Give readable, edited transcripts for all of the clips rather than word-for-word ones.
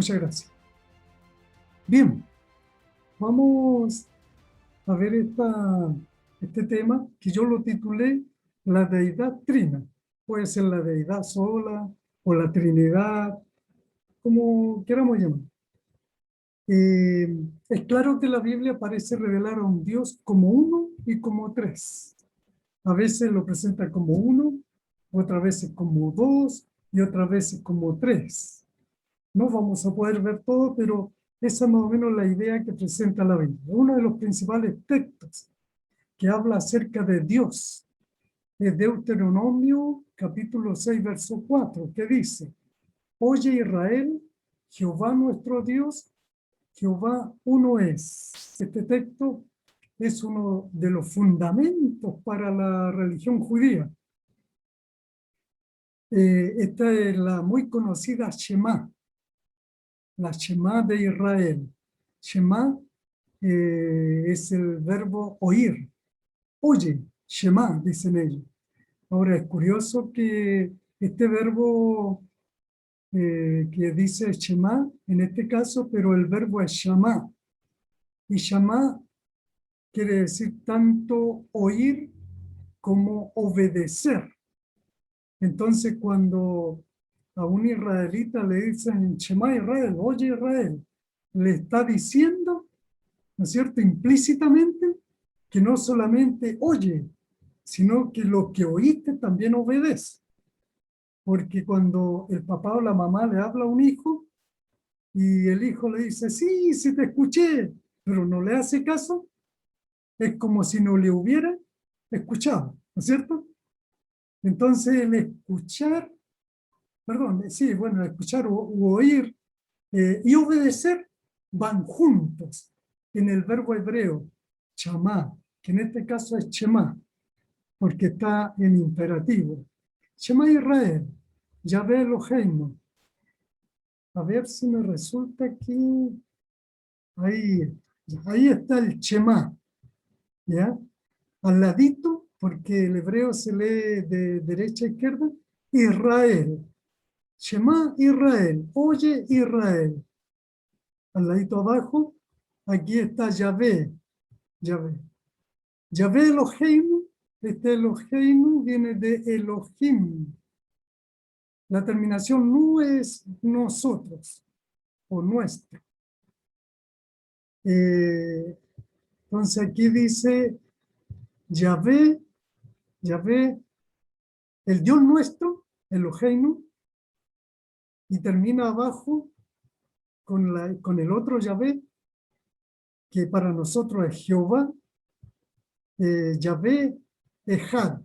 Muchas gracias. Bien, vamos a ver este tema que yo lo titulé La Deidad Trina. Puede ser la Deidad sola o la Trinidad, como queramos llamar. Es claro que la Biblia parece revelar a un Dios como uno y como tres. A veces lo presenta como uno, otras veces como dos y otras veces como tres. No vamos a poder ver todo, pero esa es más o menos la idea que presenta la Biblia. Uno de los principales textos que habla acerca de Dios es Deuteronomio capítulo 6, verso 4, que dice: Oye Israel, Jehová nuestro Dios, Jehová uno es. Este texto es uno de los fundamentos para la religión judía. Esta es la muy conocida Shema, la Shema de Israel. Shema es el verbo oír. Oye, Shema, dicen ellos. Ahora es curioso que este verbo que dice Shema, en este caso, pero el verbo es Shama. Y Shama quiere decir tanto oír como obedecer. Entonces, cuando a un israelita le dicen Shema Israel, oye Israel, le está diciendo, ¿no es cierto?, implícitamente, que no solamente oye, sino que lo que oíste también obedece. Porque cuando el papá o la mamá le habla a un hijo y el hijo le dice, sí, sí te escuché, pero no le hace caso, es como si no le hubiera escuchado, ¿no es cierto? Entonces el escuchar, perdón, sí, bueno, escuchar u oír y obedecer van juntos en el verbo hebreo, chamá, que en este caso es shema, porque está en imperativo. Shema Israel, Yahvé Eloheinu. A ver si me resulta aquí. Ahí está el shema, ¿ya? Al ladito, porque el hebreo se lee de derecha a izquierda, Israel. Shema Israel, oye Israel. Al ladito abajo, aquí está Yahvé, Yahvé. Yahvé Eloheinu, este Eloheinu viene de Elohim. La terminación nu es nosotros o nuestro. Entonces aquí dice Yahvé, Yahvé, el Dios nuestro, Eloheinu, y termina abajo con el otro Yahvé, que para nosotros es Jehová, Yahvé Ejad.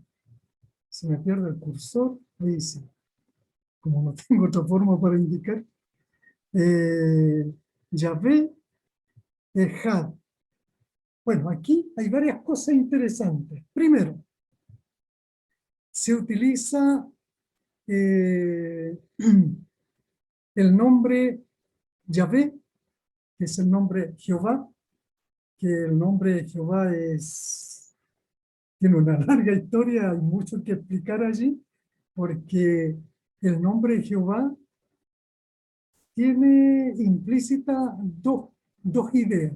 Se me pierde el cursor, ahí dice, como no tengo otra forma para indicar, Yahvé Ejad. Bueno, aquí hay varias cosas interesantes. Primero, se utiliza el nombre Yahvé, que es el nombre Jehová, que el nombre Jehová tiene una larga historia, hay mucho que explicar allí, porque el nombre Jehová tiene implícita dos ideas.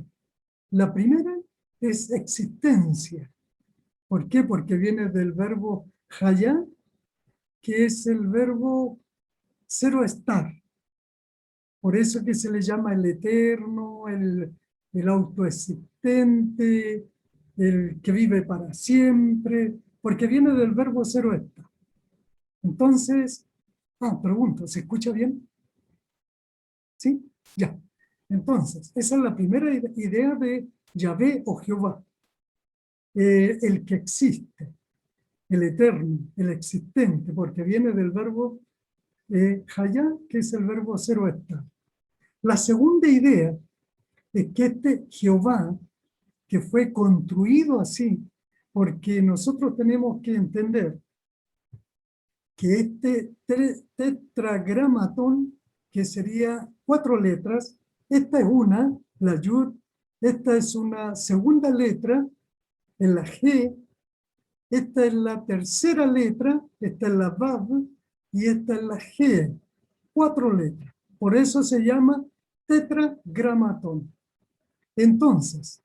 La primera es existencia. ¿Por qué? Porque viene del verbo hayá, que es el verbo cero estar. Por eso que se le llama el eterno, el autoexistente, el que vive para siempre, porque viene del verbo cero estar. Entonces, pregunto, ¿se escucha bien? ¿Sí? Ya. Entonces, esa es la primera idea de Yahvé o Jehová. El que existe, el eterno, el existente, porque viene del verbo hayá, que es el verbo cero estar. La segunda idea es que este Jehová, que fue construido así, porque nosotros tenemos que entender que este tetragramatón, que sería 4 letras, esta es una, la Yud, esta es una segunda letra, en la G, esta es la tercera letra, esta es la Vav, y esta es la G, 4 letras. Por eso se llama tetragramatón. Entonces,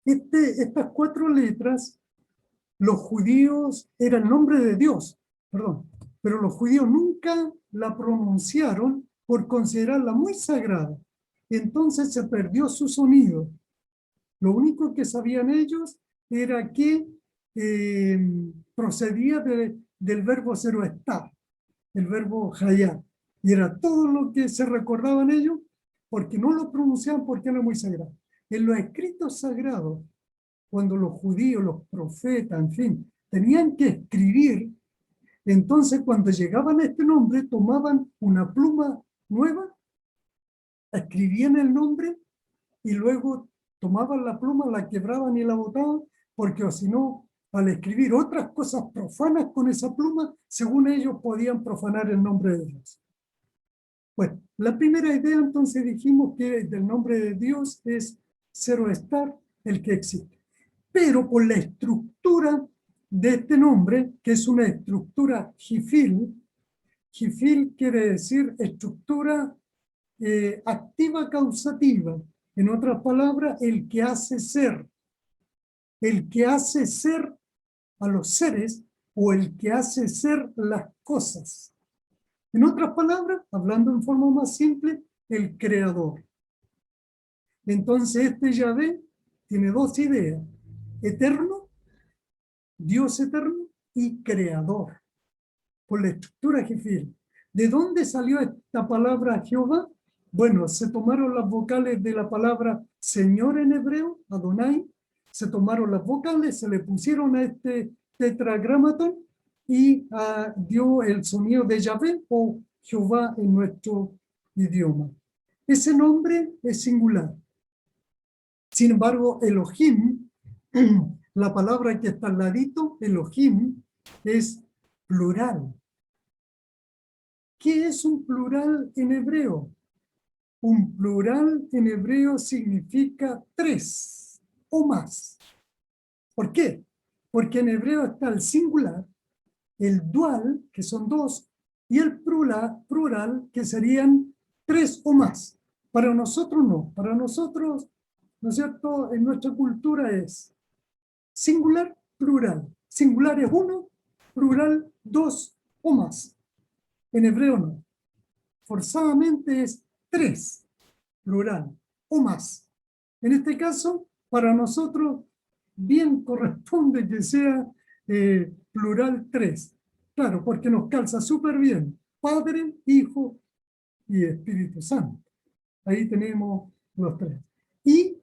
estas 4 letras, los judíos, era el nombre de Dios, perdón, pero los judíos nunca la pronunciaron por considerarla muy sagrada. Entonces se perdió su sonido. Lo único que sabían ellos era que procedía del verbo estar, el verbo hayá. Y era todo lo que se recordaban ellos, porque no lo pronunciaban porque era muy sagrado. En los escritos sagrados, cuando los judíos, los profetas, en fin, tenían que escribir, entonces cuando llegaban a este nombre, tomaban una pluma nueva, escribían el nombre y luego tomaban la pluma, la quebraban y la botaban, porque o si no, al escribir otras cosas profanas con esa pluma, según ellos podían profanar el nombre de Dios. Bueno, la primera idea entonces dijimos que del nombre de Dios es Zoroastar, el que existe. Pero por la estructura de este nombre, que es una estructura jifil quiere decir estructura activa causativa. En otras palabras, el que hace ser a los seres o el que hace ser las cosas. En otras palabras, hablando en forma más simple, el creador. Entonces este Yahvé tiene 2 ideas: eterno, Dios eterno, y creador, por la estructura jefil. ¿De dónde salió esta palabra Jehová? Bueno, se tomaron las vocales de la palabra Señor en hebreo, Adonai, se tomaron las vocales, se le pusieron a este tetragramatón y dio el sonido de Yahvé o Jehová en nuestro idioma. Ese nombre es singular. Sin embargo, Elohim, la palabra que está al ladito, Elohim, es plural. ¿Qué es un plural en hebreo? Un plural en hebreo significa 3 o más. ¿Por qué? Porque en hebreo está el singular, el dual, que son 2, y el plural, que serían 3 o más. Para nosotros no. Para nosotros, ¿no es cierto? En nuestra cultura es singular, plural. Singular es 1, plural 2 o más. En hebreo no. Forzadamente es 3, plural o más. En este caso, para nosotros, bien corresponde que sea plural 3. Claro, porque nos calza súper bien. Padre, Hijo y Espíritu Santo. Ahí tenemos los 3. Y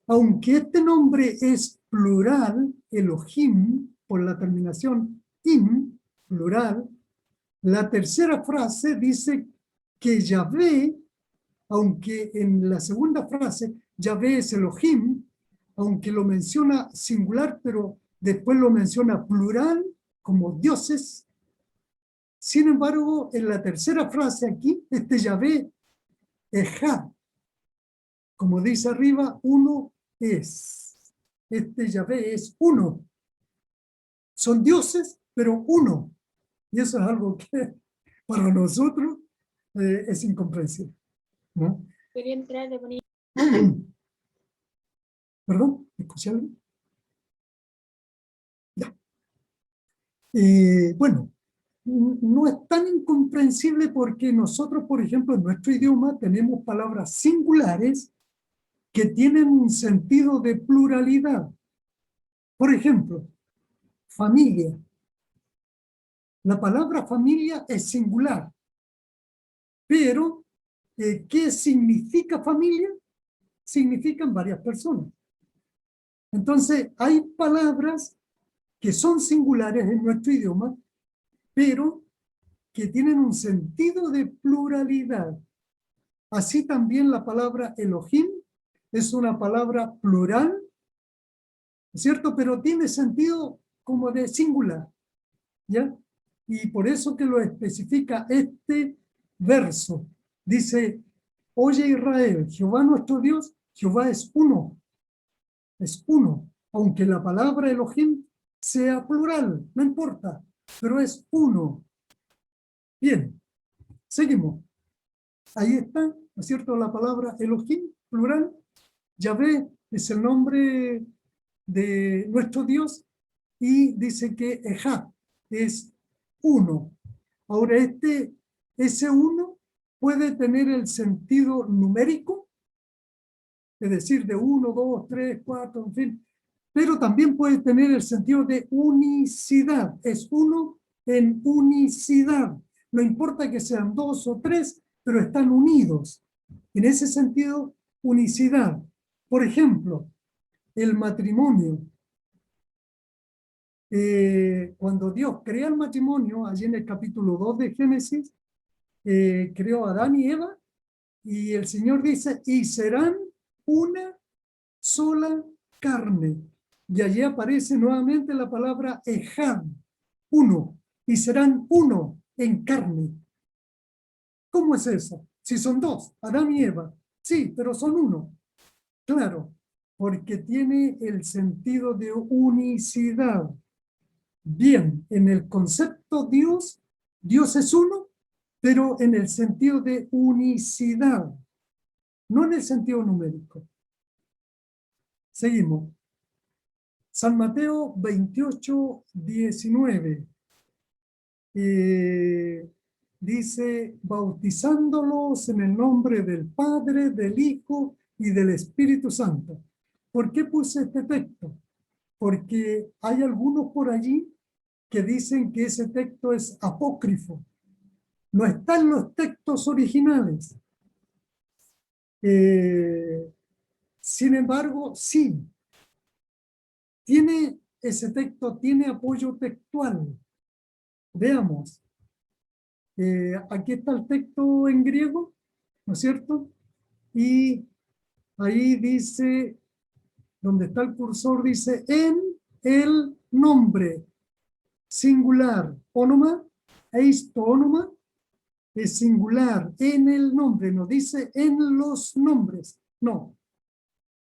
aunque este nombre es plural, Elohim, por la terminación im, plural, la tercera frase dice que Yahvé, aunque en la segunda frase Yahvé es Elohim, aunque lo menciona singular, pero después lo menciona plural, como dioses. Sin embargo, en la tercera frase aquí, este Yahvé, Ejad, como dice arriba, uno es. Este Yahvé es uno. Son dioses, pero uno. Y eso es algo que para nosotros es incomprensible, ¿no? Quería entrar de bonito. ¿Perdón? ¿Escuché algo? Ya. Bueno, no es tan incomprensible porque nosotros, por ejemplo, en nuestro idioma tenemos palabras singulares que tienen un sentido de pluralidad. Por ejemplo, familia. La palabra familia es singular, pero ¿qué significa familia? Significan varias personas. Entonces, hay palabras que son singulares en nuestro idioma, pero que tienen un sentido de pluralidad. Así también la palabra Elohim es una palabra plural, ¿cierto? Pero tiene sentido como de singular, ¿ya? Y por eso que lo especifica este verso. Dice, oye Israel, Jehová nuestro Dios, Jehová es uno, aunque la palabra Elohim sea plural, no importa, pero es uno. Bien, Seguimos. Ahí está, ¿no es cierto? La palabra Elohim, plural. Yahvé es el nombre de nuestro Dios y dice que Ejad es uno. Ahora, ese uno puede tener el sentido numérico, es decir, de 1, 2, 3, 4, en fin, pero también puede tener el sentido de unicidad. Es uno en unicidad. No importa que sean 2 o 3, pero están unidos. En ese sentido, unicidad. Por ejemplo, el matrimonio. Cuando Dios crea el matrimonio, allí en el capítulo 2 de Génesis, creó a Adán y Eva, y el Señor dice, y serán una sola carne. Y allí aparece nuevamente la palabra Ejad, uno, y serán uno en carne. ¿Cómo es eso? Si son dos, Adán y Eva, sí, pero son uno. Claro, porque tiene el sentido de unicidad. Bien, en el concepto Dios, Dios es uno, pero en el sentido de unicidad, no en el sentido numérico. Seguimos. San Mateo 28, 19. Dice, bautizándolos en el nombre del Padre, del Hijo y del Espíritu Santo. ¿Por qué puse este texto? Porque hay algunos por allí que dicen que ese texto es apócrifo. No está en los textos originales. Sin embargo, sí, ese texto tiene apoyo textual. Veamos. Aquí está el texto en griego, ¿no es cierto? Y ahí dice, donde está el cursor, dice, en el nombre singular, ónoma, eistónoma, es singular, en el nombre, no dice en los nombres, no,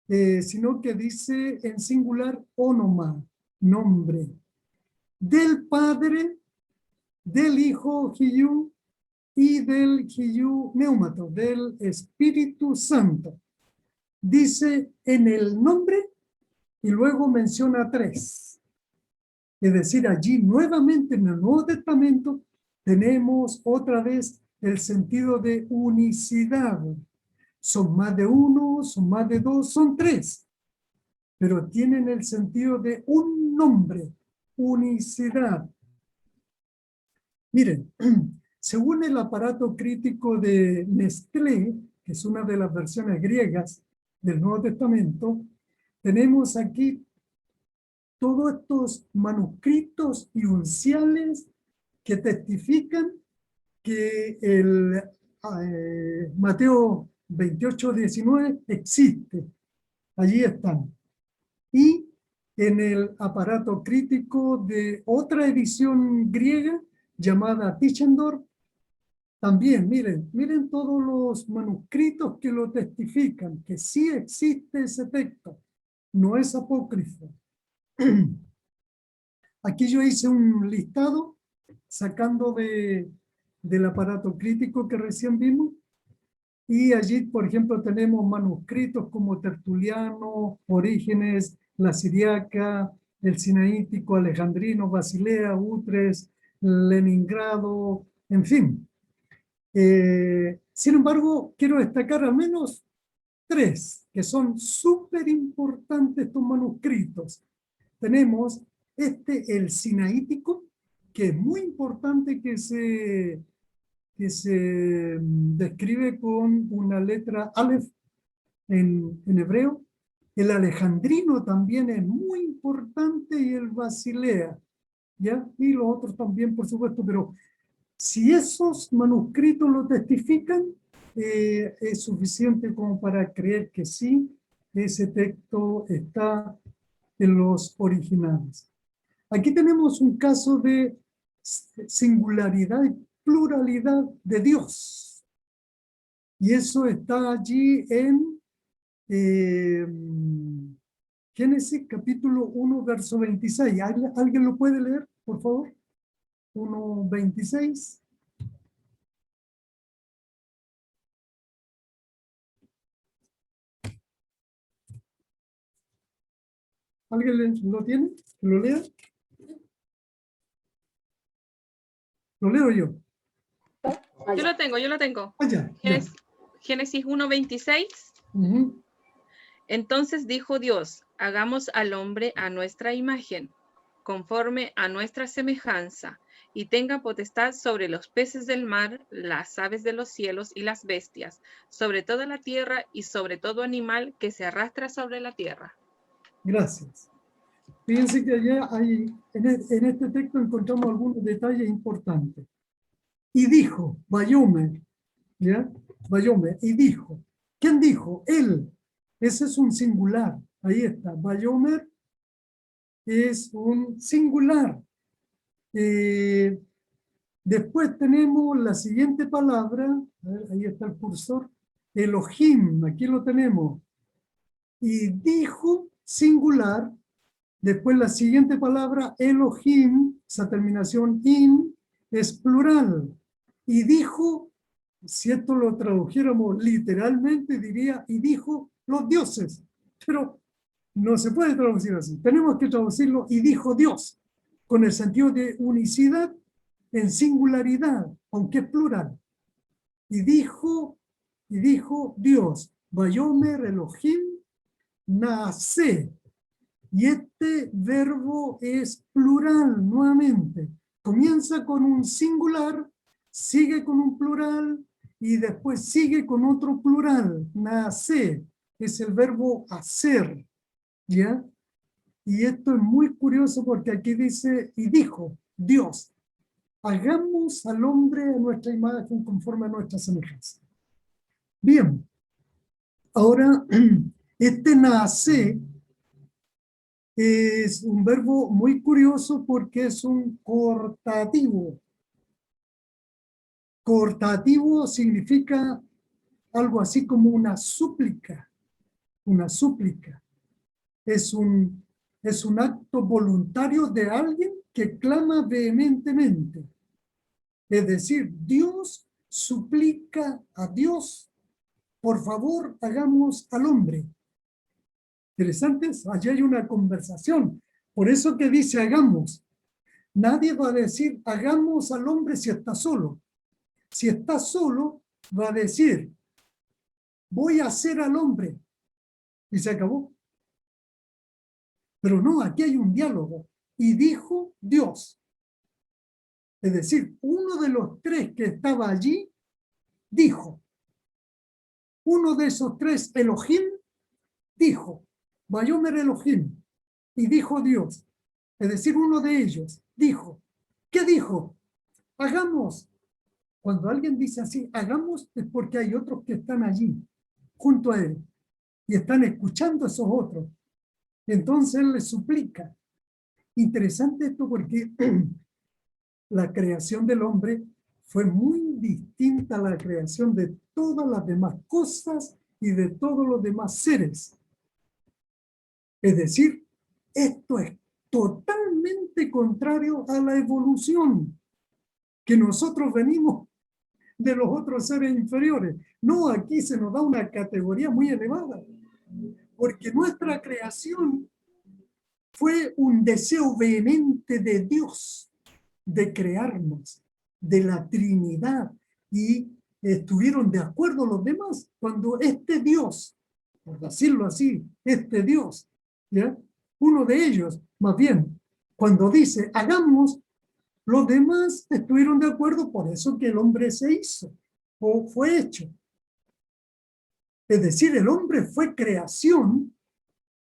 sino que dice en singular, ónoma, nombre, del Padre, del Hijo, Hiyu, y del Hiyu Neumato, del Espíritu Santo. Dice en el nombre y luego menciona tres. Es decir, allí nuevamente en el Nuevo Testamento tenemos otra vez el sentido de unicidad. Son más de uno, son más de dos, son tres, pero tienen el sentido de un nombre, unicidad. Miren, según el aparato crítico de Nestlé, que es una de las versiones griegas del Nuevo Testamento, tenemos aquí todos estos manuscritos y unciales que testifican que el Mateo 28, 19 existe. Allí están. Y en el aparato crítico de otra edición griega llamada Tischendorf, también, miren todos los manuscritos que lo testifican, que sí existe ese texto, no es apócrifo. Aquí yo hice un listado sacando del aparato crítico que recién vimos, y allí, por ejemplo, tenemos manuscritos como Tertuliano, Orígenes, la Siriaca, el Sinaítico, Alejandrino, Basilea, Utres, Leningrado, en fin. Sin embargo, quiero destacar al menos tres, que son súper importantes estos manuscritos. Tenemos el Sinaítico, que es muy importante que se describe con una letra Aleph en hebreo. El Alejandrino también es muy importante y el Basilea, ¿ya? Y los otros también, por supuesto, pero si esos manuscritos lo testifican, es suficiente como para creer que sí, ese texto está en los originales. Aquí tenemos un caso de singularidad y pluralidad de Dios. Y eso está allí en Génesis capítulo 1, verso 26. ¿Alguien lo puede leer, por favor? 1:26. ¿Alguien lo tiene? ¿Lo lea? Lo leo yo. Yo lo tengo. Allá. Génesis 1:26. Entonces dijo Dios, hagamos al hombre a nuestra imagen, conforme a nuestra semejanza, y tenga potestad sobre los peces del mar, las aves de los cielos y las bestias, sobre toda la tierra y sobre todo animal que se arrastra sobre la tierra. Gracias. Fíjense que allá en este texto encontramos algunos detalles importantes. Y dijo, Vayomer, ¿ya? Vayomer, y dijo. ¿Quién dijo? Él. Ese es un singular. Ahí está. Vayomer es un singular. Después tenemos la siguiente palabra. A ver, ahí está el cursor. Elohim, aquí lo tenemos. Y dijo, singular. Después la siguiente palabra, Elohim, esa terminación in, es plural. Y dijo, si esto lo tradujéramos literalmente, diría, y dijo los dioses. Pero no se puede traducir así. Tenemos que traducirlo, y dijo Dios, con el sentido de unicidad en singularidad, aunque es plural. Y dijo Dios, Vayomer Elohim, nace. Y este verbo es plural nuevamente. Comienza con un singular, sigue con un plural y después sigue con otro plural. Nace es el verbo hacer. ¿Ya? Y esto es muy curioso porque aquí dice, y dijo Dios, hagamos al hombre a nuestra imagen conforme a nuestra semejanza. Bien, ahora este nace es un verbo muy curioso porque es un cortativo. Cortativo significa algo así como una súplica. Una súplica. Es un acto voluntario de alguien que clama vehementemente. Es decir, Dios suplica a Dios, por favor, hagamos al hombre. Interesantes, allí hay una conversación. Por eso que dice hagamos. Nadie va a decir, hagamos al hombre si está solo. Si está solo, va a decir, voy a hacer al hombre. Y se acabó. Pero no, aquí hay un diálogo. Y dijo Dios. Es decir, uno de los tres que estaba allí, dijo. Uno de esos tres, Elohim, dijo, Vayomer Elohim. Y dijo Dios. Es decir, uno de ellos dijo. ¿Qué dijo? Hagamos. Cuando alguien dice así, hagamos, es porque hay otros que están allí, junto a él, y están escuchando a esos otros. Entonces él les suplica. Interesante esto porque la creación del hombre fue muy distinta a la creación de todas las demás cosas y de todos los demás seres. Es decir, esto es totalmente contrario a la evolución, que nosotros venimos de los otros seres inferiores. No, aquí se nos da una categoría muy elevada, porque nuestra creación fue un deseo vehemente de Dios, de crearnos, de la Trinidad, y estuvieron de acuerdo los demás cuando este Dios, por decirlo así, este Dios, ¿ya? Uno de ellos, más bien, cuando dice hagamos, los demás estuvieron de acuerdo, por eso que el hombre se hizo o fue hecho. Es decir, el hombre fue creación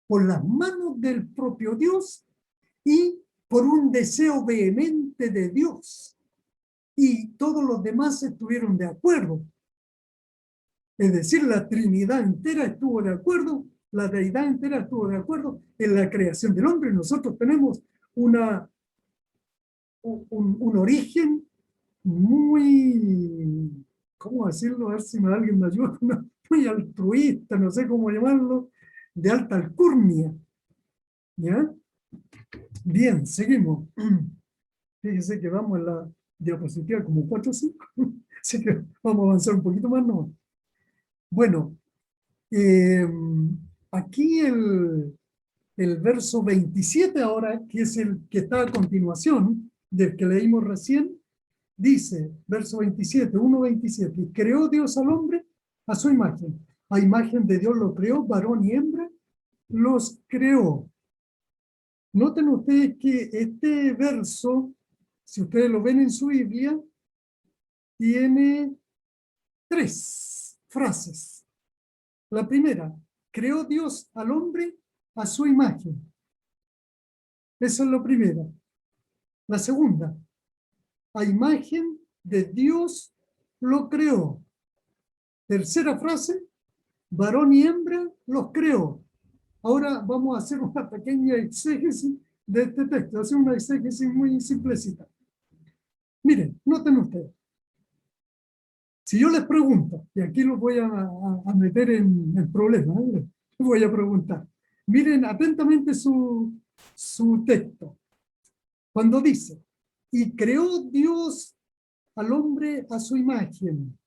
por las manos del propio Dios y por un deseo vehemente de Dios. Y todos los demás estuvieron de acuerdo. Es decir, la Trinidad entera estuvo de acuerdo, la deidad entera estuvo de acuerdo en la creación del hombre. Nosotros tenemos un origen muy, ¿cómo decirlo? A ver si alguien me ayuda, muy altruista, no sé cómo llamarlo, de alta alcurnia. ¿Ya? Bien, seguimos. Fíjense que vamos en la diapositiva como 4 o 5, así que vamos a avanzar un poquito más, ¿no? Bueno, aquí el el verso 27 ahora, que es el que está a continuación del que leímos recién, dice, verso 27, 1:27, y creó Dios al hombre a su imagen. A imagen de Dios lo creó, varón y hembra los creó. Noten ustedes que este verso, si ustedes lo ven en su Biblia, tiene 3 frases. La primera, creó Dios al hombre a su imagen. Eso es lo primero. La segunda, a imagen de Dios lo creó. Tercera frase, varón y hembra los creó. Ahora vamos a hacer una pequeña exégesis de este texto, hacer una exégesis muy simplecita. Miren, noten ustedes. Si yo les pregunto, y aquí los voy a meter en el problema, les voy a preguntar. Miren atentamente su texto. Cuando dice, y creó Dios al hombre a su imagen.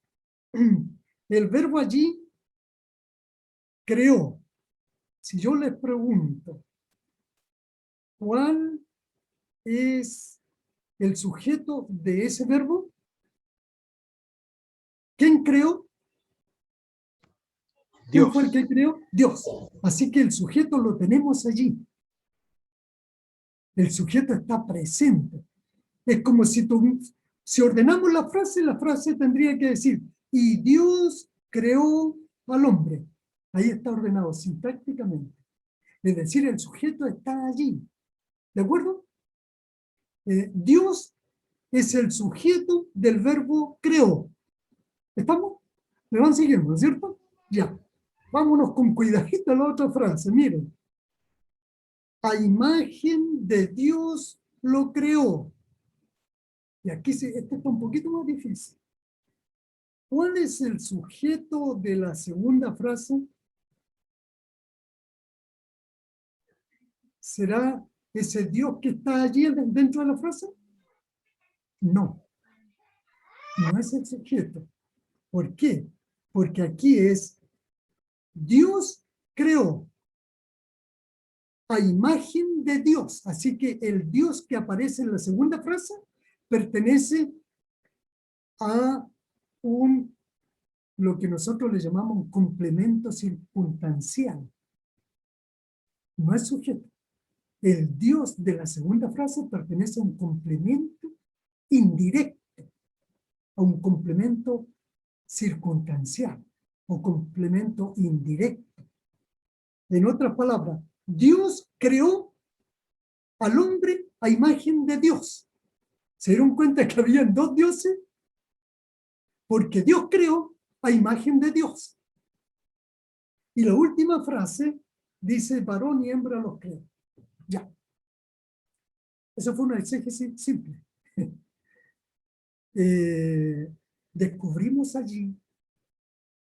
El verbo allí, creó. Si yo les pregunto, ¿cuál es el sujeto de ese verbo? ¿Quién creó? ¿Quién fue el que creó? Dios. Así que el sujeto lo tenemos allí. El sujeto está presente. Es como si ordenamos la frase tendría que decir, y Dios creó al hombre. Ahí está ordenado sintácticamente. Es decir, el sujeto está allí. ¿De acuerdo? Dios es el sujeto del verbo creó. ¿Estamos? ¿Me van siguiendo, ¿no es cierto? Ya. Vámonos con cuidadito a la otra frase. Miren. A imagen de Dios lo creó. Y aquí este está un poquito más difícil. ¿Cuál es el sujeto de la segunda frase? ¿Será ese Dios que está allí dentro de la frase? No. No es el sujeto. ¿Por qué? Porque aquí es Dios creó a imagen de Dios. Así que el Dios que aparece en la segunda frase pertenece a lo que nosotros le llamamos un complemento circunstancial. No es sujeto. El Dios de la segunda frase pertenece a un complemento indirecto, a un complemento circunstancial o complemento indirecto. En otras palabras, Dios creó al hombre a imagen de Dios. ¿Se dieron cuenta que habían 2 dioses? Porque Dios creó a imagen de Dios. Y la última frase dice, varón y hembra los creó. Ya. Eso fue una exégesis simple. Descubrimos allí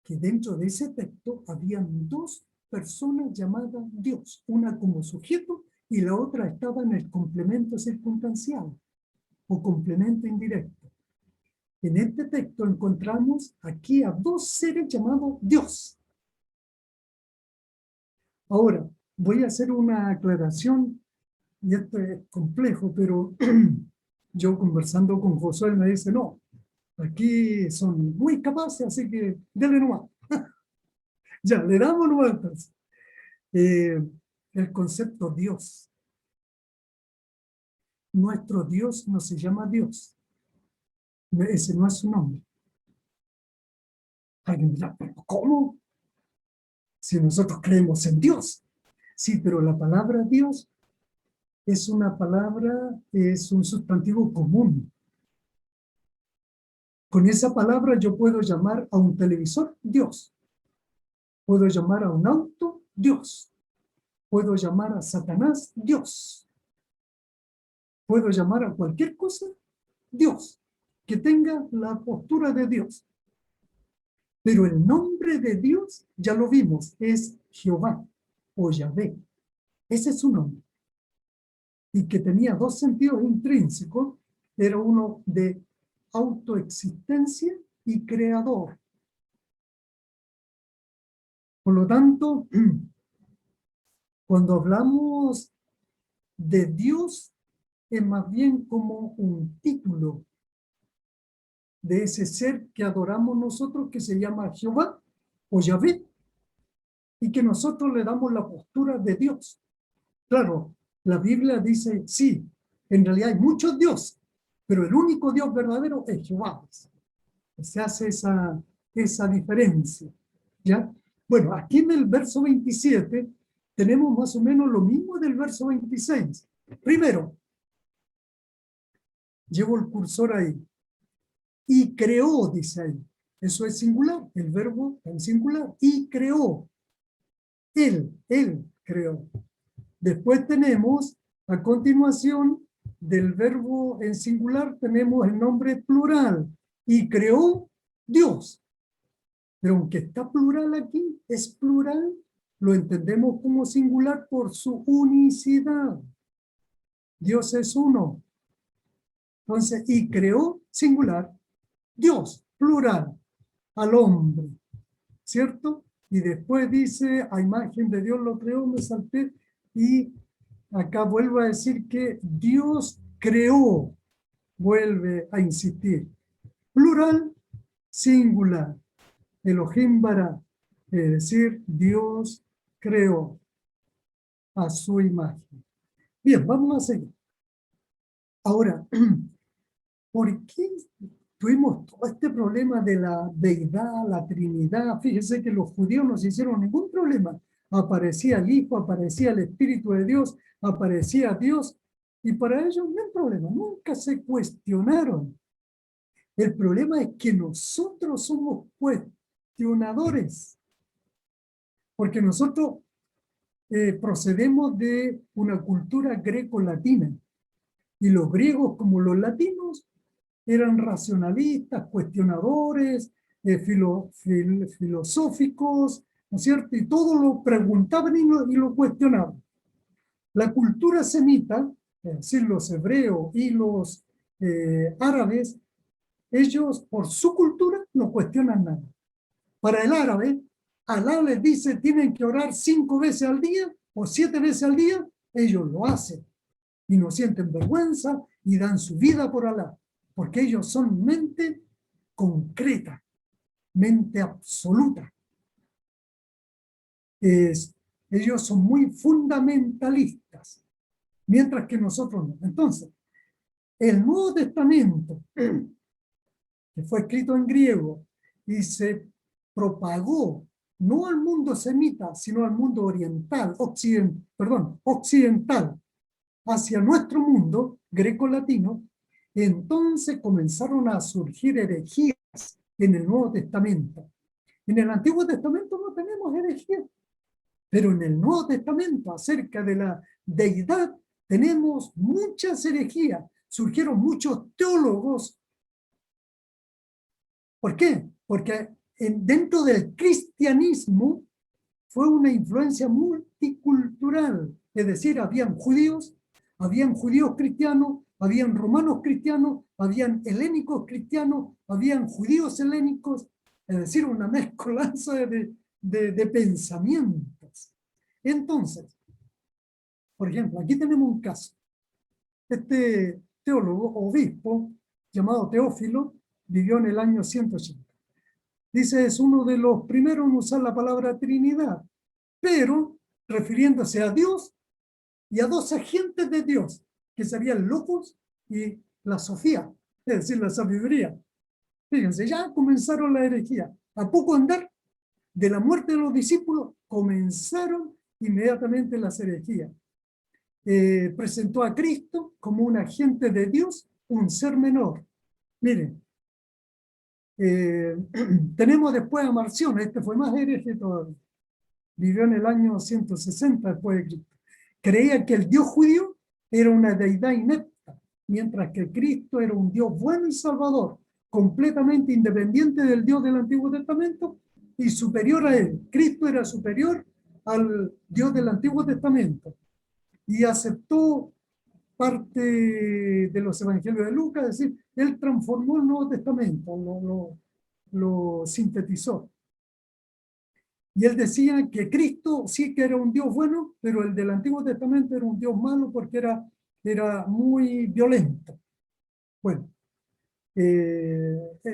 que dentro de ese texto habían 2 personas llamadas Dios, una como sujeto y la otra estaba en el complemento circunstancial o complemento indirecto. En este texto encontramos aquí a 2 seres llamados Dios. Ahora, voy a hacer una aclaración, y esto es complejo, pero yo conversando con Josué me dice, no, aquí son muy capaces, así que denle nomás. Ya, le damos nomás entonces. El concepto Dios. Nuestro Dios no se llama Dios. Ese no es su nombre. Alguien dirá, ¿pero cómo? Si nosotros creemos en Dios. Sí, pero la palabra Dios es una palabra, es un sustantivo común. Con esa palabra yo puedo llamar a un televisor Dios. Puedo llamar a un auto Dios. Puedo llamar a Satanás Dios. Puedo llamar a cualquier cosa Dios, que tenga la postura de Dios. Pero el nombre de Dios, ya lo vimos, es Jehová o Yahvé. Ese es su nombre. Y que tenía 2 sentidos intrínsecos. Era uno de autoexistencia y creador. Por lo tanto, Cuando hablamos de Dios, es más bien como un título de ese ser que adoramos nosotros, que se llama Jehová o Yahvé, y que nosotros le damos la postura de Dios. Claro, la Biblia dice, sí, en realidad hay muchos dioses, pero el único Dios verdadero es Jehová. Se hace esa diferencia, ¿ya? Bueno, aquí en el verso 27 tenemos más o menos lo mismo del verso 26. Primero, llevo el cursor ahí. Y creó, dice ahí. Eso es singular, el verbo en singular. Y creó. Él creó. Después tenemos, a continuación del verbo en singular, tenemos el nombre plural. Y creó Dios. Pero aunque está plural aquí, es plural, lo entendemos como singular por su unicidad. Dios es uno. Entonces, y creó singular, Dios, plural, al hombre, ¿cierto? Y después dice, a imagen de Dios lo creó, me salté, y acá vuelvo a decir que Dios creó, vuelve a insistir, plural, singular, Elohim bara, es decir, Dios creó a su imagen. Bien, vamos a seguir. Ahora, ¿por qué tuvimos todo este problema de la deidad, la Trinidad? Fíjese que los judíos no se hicieron ningún problema. Aparecía el Hijo, aparecía el Espíritu de Dios, aparecía Dios, y para ellos no hay problema, nunca se cuestionaron. El problema es que nosotros somos cuestionadores, porque nosotros procedemos de una cultura greco-latina, y los griegos como los latinos eran racionalistas, cuestionadores, filosóficos, ¿no es cierto? Y todo lo preguntaban y lo cuestionaban. La cultura semita, es decir, los hebreos y los árabes, ellos por su cultura no cuestionan nada. Para el árabe, Alá les dice tienen que orar 5 veces al día o 7 veces al día, ellos lo hacen y no sienten vergüenza y dan su vida por Alá, porque ellos son mente concreta, mente absoluta. Ellos son muy fundamentalistas, mientras que nosotros no. Entonces, el Nuevo Testamento, que fue escrito en griego y se propagó no al mundo semita, sino al mundo oriental, occidental, hacia nuestro mundo greco-latino, entonces comenzaron a surgir herejías en el Nuevo Testamento. En el Antiguo Testamento no tenemos herejías, pero en el Nuevo Testamento acerca de la deidad tenemos muchas herejías. Surgieron muchos teólogos. ¿Por qué? Porque dentro del cristianismo fue una influencia multicultural, es decir, habían judíos cristianos, habían romanos cristianos, habían helénicos cristianos, habían judíos helénicos, es decir, una mezcolanza de pensamientos. Entonces, por ejemplo, aquí tenemos un caso. Este teólogo, obispo, llamado Teófilo, vivió en el año 180. Dice, es uno de los primeros en usar la palabra Trinidad, pero refiriéndose a Dios y a dos agentes de Dios, que serían el Logos y la Sofía, es decir, la sabiduría. Fíjense, ya comenzaron la herejía. A poco andar de la muerte de los discípulos, comenzaron inmediatamente las herejías. Presentó a Cristo como un agente de Dios, un ser menor. Miren, tenemos después a Marción, este fue más hereje todavía. Vivió en el año 160 después de Cristo. Creía que el Dios judío era una deidad inepta, mientras que Cristo era un Dios bueno y salvador, completamente independiente del Dios del Antiguo Testamento y superior a él. Cristo era superior al Dios del Antiguo Testamento y aceptó parte de los evangelios de Lucas, es decir, él transformó el Nuevo Testamento, lo sintetizó. Y él decía que Cristo sí que era un Dios bueno, pero el del Antiguo Testamento era un Dios malo porque era muy violento. Bueno,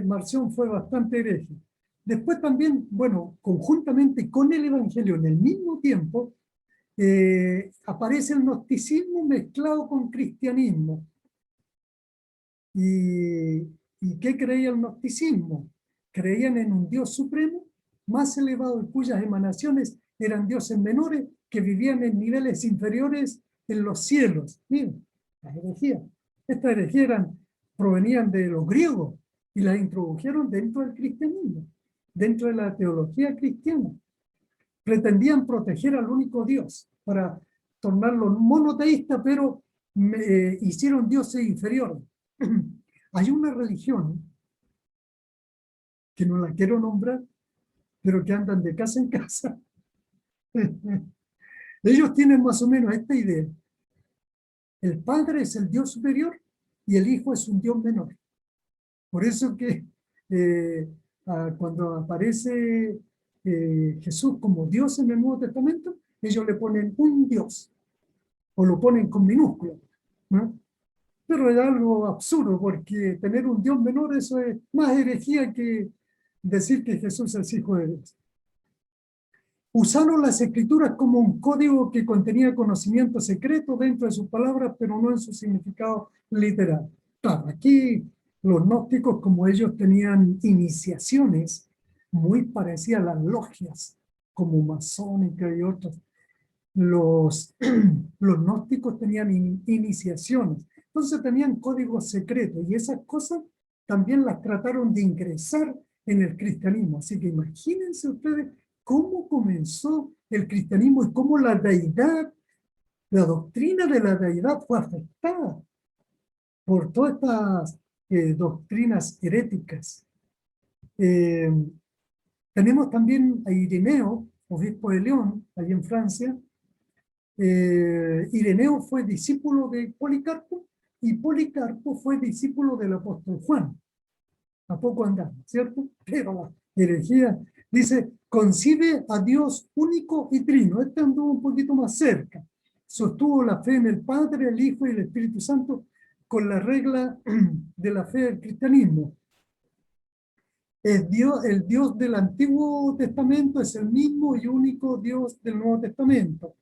Marción fue bastante hereje. Después también, bueno, conjuntamente con el Evangelio, en el mismo tiempo, aparece el gnosticismo mezclado con cristianismo. ¿Y qué creía el gnosticismo? Creían en un Dios supremo, más elevado, y cuyas emanaciones eran dioses menores que vivían en niveles inferiores en los cielos. Miren, las herejías. Estas herejías provenían de los griegos y las introdujeron dentro del cristianismo, dentro de la teología cristiana. Pretendían proteger al único Dios para tornarlo monoteísta, pero hicieron dioses inferiores. Hay una religión que no la quiero nombrar, pero que andan de casa en casa. Ellos tienen más o menos esta idea. El Padre es el Dios superior y el Hijo es un Dios menor. Por eso que cuando aparece Jesús como Dios en el Nuevo Testamento, ellos le ponen un Dios o lo ponen con minúscula, ¿no? Pero es algo absurdo porque tener un Dios menor, eso es más herejía que decir que Jesús es hijo de Dios. Usaron las escrituras como un código que contenía conocimiento secreto dentro de sus palabras, pero no en su significado literal. Claro, aquí los gnósticos, como ellos tenían iniciaciones muy parecidas a las logias, como masónica y otras, los gnósticos tenían iniciaciones, entonces tenían códigos secretos y esas cosas también las trataron de ingresar en el cristianismo. Así que imagínense ustedes cómo comenzó el cristianismo y cómo la deidad, la doctrina de la deidad fue afectada por todas estas doctrinas heréticas. Tenemos también a Ireneo, obispo de León, allí en Francia. Ireneo fue discípulo de Policarpo y Policarpo fue discípulo del apóstol Juan. A poco andamos, ¿cierto? Pero la herejía dice, concibe a Dios único y trino. Este anduvo un poquito más cerca. Sostuvo la fe en el Padre, el Hijo y el Espíritu Santo con la regla de la fe del cristianismo. El Dios del Antiguo Testamento es el mismo y único Dios del Nuevo Testamento.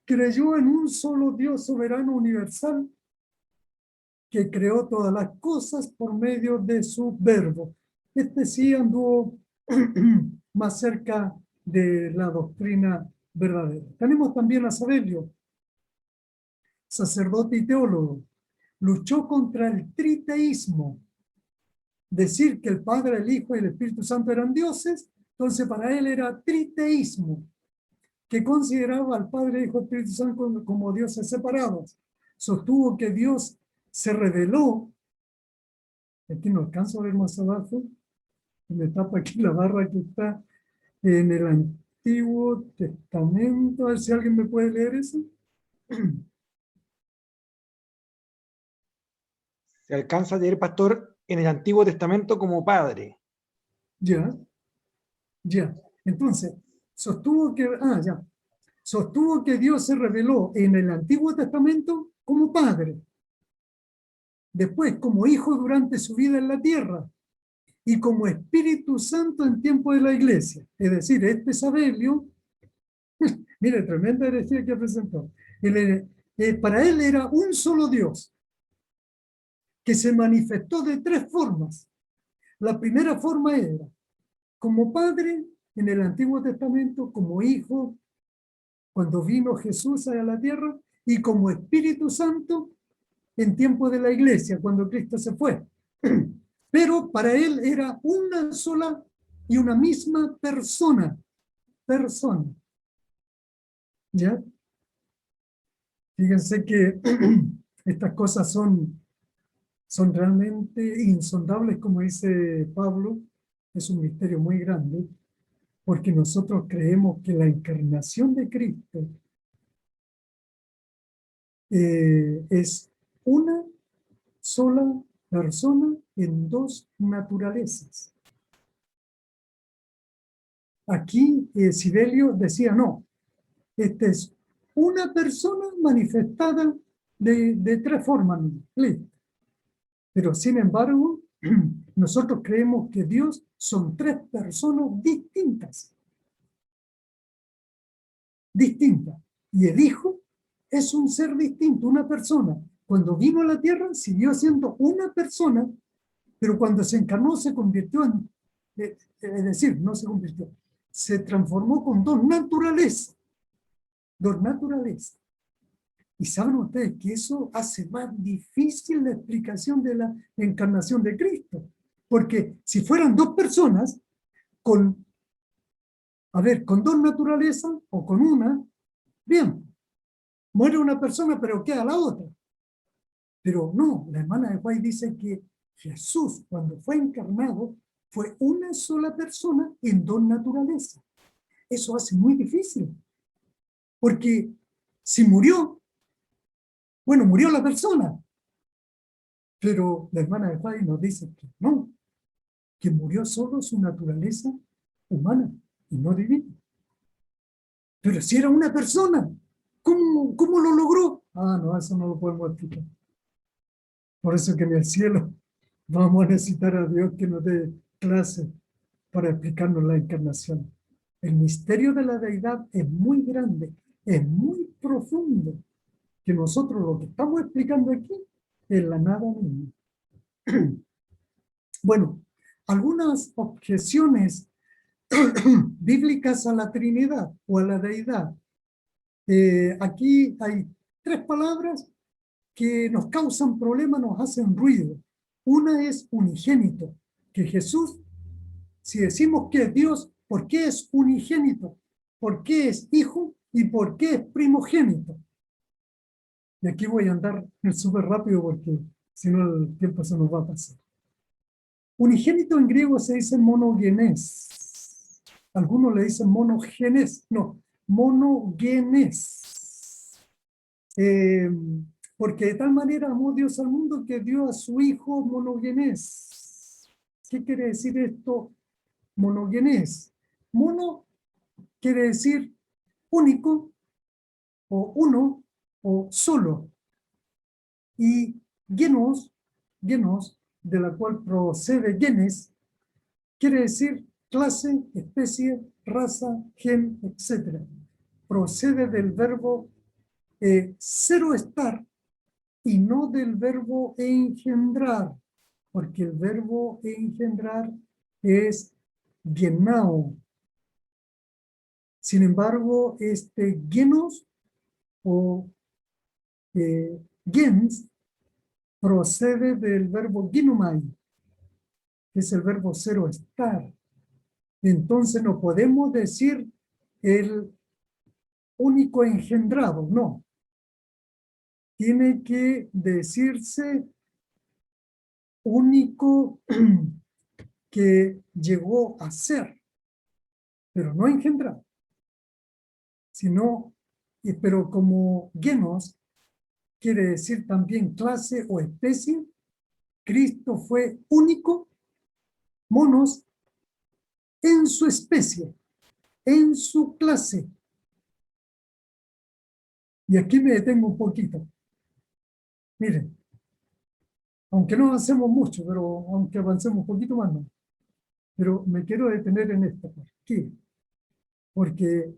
Creyó en un solo Dios soberano universal que creó todas las cosas por medio de su verbo. Este sí anduvo más cerca de la doctrina verdadera. Tenemos también a Sabelio, sacerdote y teólogo. Luchó contra el triteísmo. Decir que el Padre, el Hijo y el Espíritu Santo eran dioses, entonces para él era triteísmo, que consideraba al Padre, Hijo y Espíritu Santo como dioses separados. Sostuvo que Dios se reveló, aquí no alcanzo a ver más abajo, me tapa aquí la barra que está en el Antiguo Testamento, a ver si alguien me puede leer eso. Se alcanza a leer, pastor, en el Antiguo Testamento como Padre. Ya. Entonces, sostuvo que Dios se reveló en el Antiguo Testamento como Padre, después como Hijo durante su vida en la tierra y como Espíritu Santo en tiempo de la iglesia. Es decir, este Sabelio, mire, tremenda herejía que presentó. Para él era un solo Dios que se manifestó de tres formas. La primera forma era como Padre en el Antiguo Testamento, como Hijo cuando vino Jesús a la tierra y como Espíritu Santo en tiempo de la iglesia, cuando Cristo se fue. Pero para él era una sola y una misma persona. ¿Ya? Fíjense que estas cosas son realmente insondables, como dice Pablo. Es un misterio muy grande, porque nosotros creemos que la encarnación de Cristo es una sola persona en dos naturalezas. aquí Sibelio decía, no, esta es una persona manifestada de tres formas. Listo. Pero sin embargo, nosotros creemos que Dios son tres personas distintas. Distintas. Y el Hijo es un ser distinto, una persona. Cuando vino a la tierra, siguió siendo una persona, pero cuando se encarnó, se convirtió en, es decir, no se convirtió, se transformó con dos naturalezas. Dos naturalezas. Y saben ustedes que eso hace más difícil la explicación de la encarnación de Cristo. Porque si fueran dos personas con, con dos naturalezas o con una, bien, muere una persona pero queda la otra. Pero no, la hermana de White dice que Jesús, cuando fue encarnado, fue una sola persona en dos naturalezas. Eso hace muy difícil. Porque si murió, bueno, murió la persona. Pero la hermana de White nos dice que no, que murió solo su naturaleza humana y no divina. Pero si era una persona, ¿cómo lo logró? Ah, no, eso no lo podemos explicar. Por eso que en el cielo vamos a necesitar a Dios que nos dé clase para explicarnos la encarnación. El misterio de la deidad es muy grande, es muy profundo, que nosotros lo que estamos explicando aquí es la nada misma. Bueno, algunas objeciones bíblicas a la Trinidad o a la deidad. Aquí hay tres palabras que nos causan problemas, nos hacen ruido. Una es unigénito, que Jesús, si decimos que es Dios, ¿por qué es unigénito? ¿Por qué es hijo? ¿Y por qué es primogénito? Y aquí voy a andar súper rápido porque si no el tiempo se nos va a pasar. Unigénito en griego se dice monogenes. Algunos le dicen monogenes. No, monogenes. Porque de tal manera amó Dios al mundo que dio a su hijo monogenes. ¿Qué quiere decir esto? Monogenes. Mono quiere decir único, o uno, o solo. Y genos, de la cual procede genes, quiere decir clase, especie, raza, gen, etc. Procede del verbo cero estar y no del verbo engendrar, porque el verbo engendrar es genao. Sin embargo, este genos o gens procede del verbo ginomai, que es el verbo cero estar. Entonces no podemos decir el único engendrado, no. Tiene que decirse único que llegó a ser, pero no engendrado. Sino, pero como genos quiere decir también clase o especie, Cristo fue único, monos, en su especie, en su clase. Y aquí me detengo un poquito. Miren, aunque no avancemos mucho, pero aunque avancemos un poquito más, no. Pero me quiero detener en esto. ¿Por qué? Porque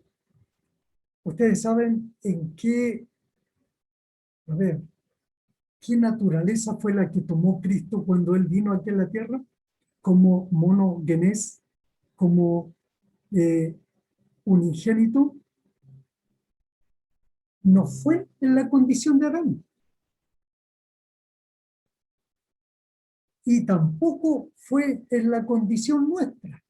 ustedes saben en qué, a ver, qué naturaleza fue la que tomó Cristo cuando Él vino aquí en la tierra, como monogenes, como unigénito. No fue en la condición de Adán. Y tampoco fue en la condición nuestra.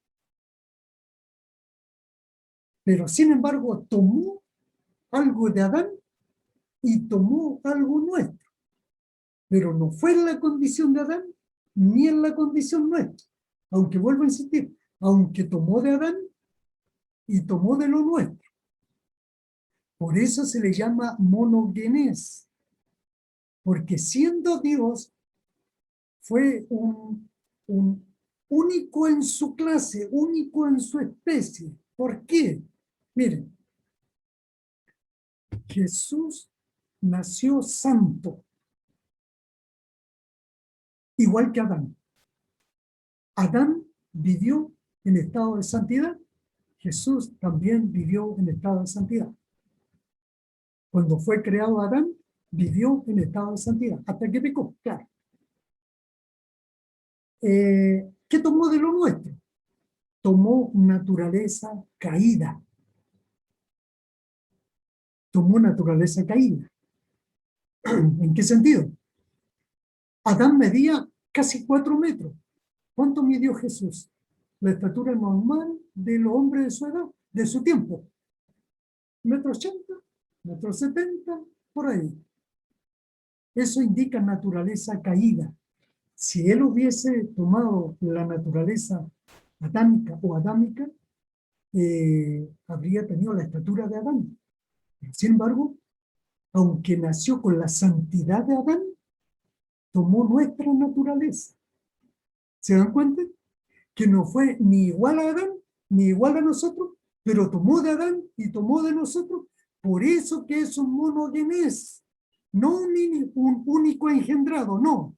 Pero sin embargo tomó algo de Adán y tomó algo nuestro. Pero no fue en la condición de Adán ni en la condición nuestra. Aunque vuelvo a insistir, aunque tomó de Adán y tomó de lo nuestro. Por eso se le llama monogenes. Porque siendo Dios, fue un único en su clase, único en su especie. ¿Por qué? Miren, Jesús nació santo, igual que Adán. Adán vivió en estado de santidad, Jesús también vivió en estado de santidad. Cuando fue creado Adán, vivió en estado de santidad, hasta que pecó, claro. ¿Qué tomó de lo nuestro? Tomó naturaleza caída. Tomó naturaleza caída. ¿En qué sentido? Adán medía casi 4 metros. ¿Cuánto midió Jesús? La estatura normal del hombre de su edad, de su tiempo. 1,80 m, 1,70 m, por ahí. Eso indica naturaleza caída. Si él hubiese tomado la naturaleza adámica o adámica, habría tenido la estatura de Adán. Sin embargo, aunque nació con la santidad de Adán, tomó nuestra naturaleza. ¿Se dan cuenta? Que no fue ni igual a Adán, ni igual a nosotros, pero tomó de Adán y tomó de nosotros. Por eso que es un monogenés, no un único engendrado, no,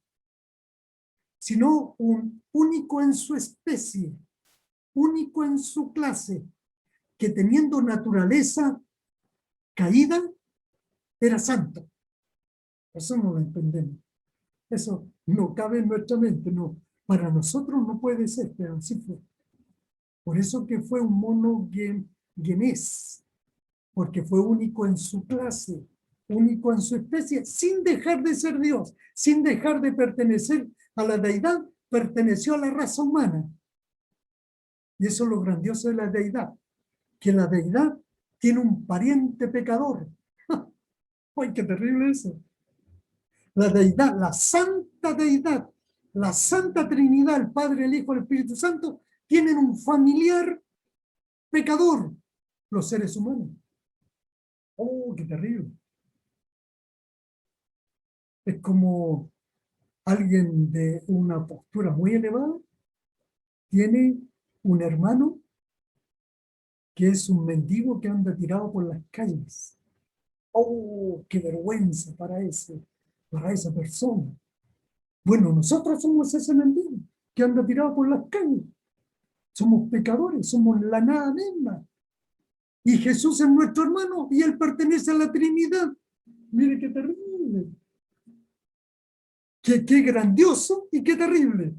sino un único en su especie, único en su clase, que teniendo naturaleza caída, era santo. Eso no lo entendemos. Eso no cabe en nuestra mente, no. Para nosotros no puede ser, pero así fue. Por eso que fue un monogenés, porque fue único en su clase, único en su especie, sin dejar de ser Dios, sin dejar de pertenecer a la deidad, perteneció a la raza humana. Y eso es lo grandioso de la deidad, que la deidad tiene un pariente pecador. ¡Ay, qué terrible eso! La deidad, la santa deidad, la santa Trinidad, el Padre, el Hijo, el Espíritu Santo, tienen un familiar pecador, los seres humanos. ¡Oh, qué terrible! Es como alguien de una postura muy elevada tiene un hermano que es un mendigo que anda tirado por las calles. ¡Oh, qué vergüenza para esa persona! Bueno, nosotros somos ese mendigo que anda tirado por las calles. Somos pecadores, somos la nada misma. Y Jesús es nuestro hermano y Él pertenece a la Trinidad. Mire qué terrible. Qué grandioso y qué terrible.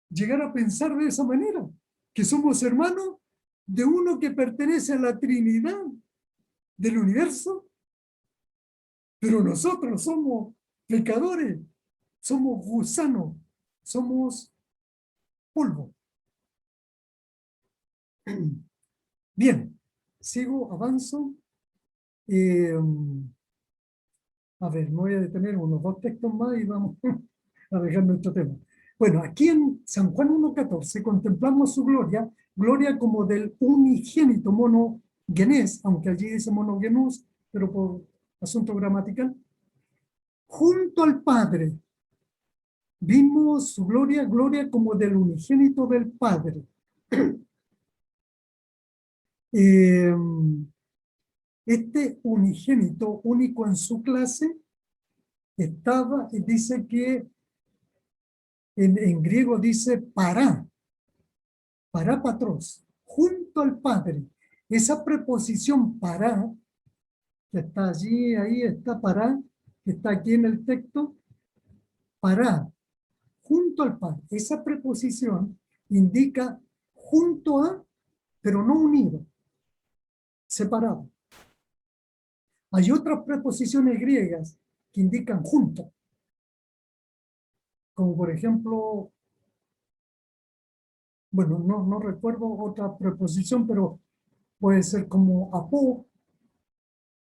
Llegar a pensar de esa manera, que somos hermanos de uno que pertenece a la Trinidad del universo, pero nosotros somos pecadores, somos gusanos, somos polvo. Bien, sigo, avanzo. A ver, me voy a detener unos 2 textos más y vamos a dejar nuestro tema. Bueno, aquí en San Juan 1,14 contemplamos su gloria, gloria como del unigénito monogenés, aunque allí dice monogenus, pero por asunto gramatical, junto al Padre. Vimos su gloria, gloria como del unigénito del Padre. Este unigénito, único en su clase, estaba, y dice que en griego dice patros, junto al Padre. Esa preposición para, que está allí, ahí está para, que está aquí en el texto, para, junto al Padre. Esa preposición indica junto a, pero no unido, separado. Hay otras preposiciones griegas que indican junto, como por ejemplo, bueno, no recuerdo otra preposición, pero puede ser como apó,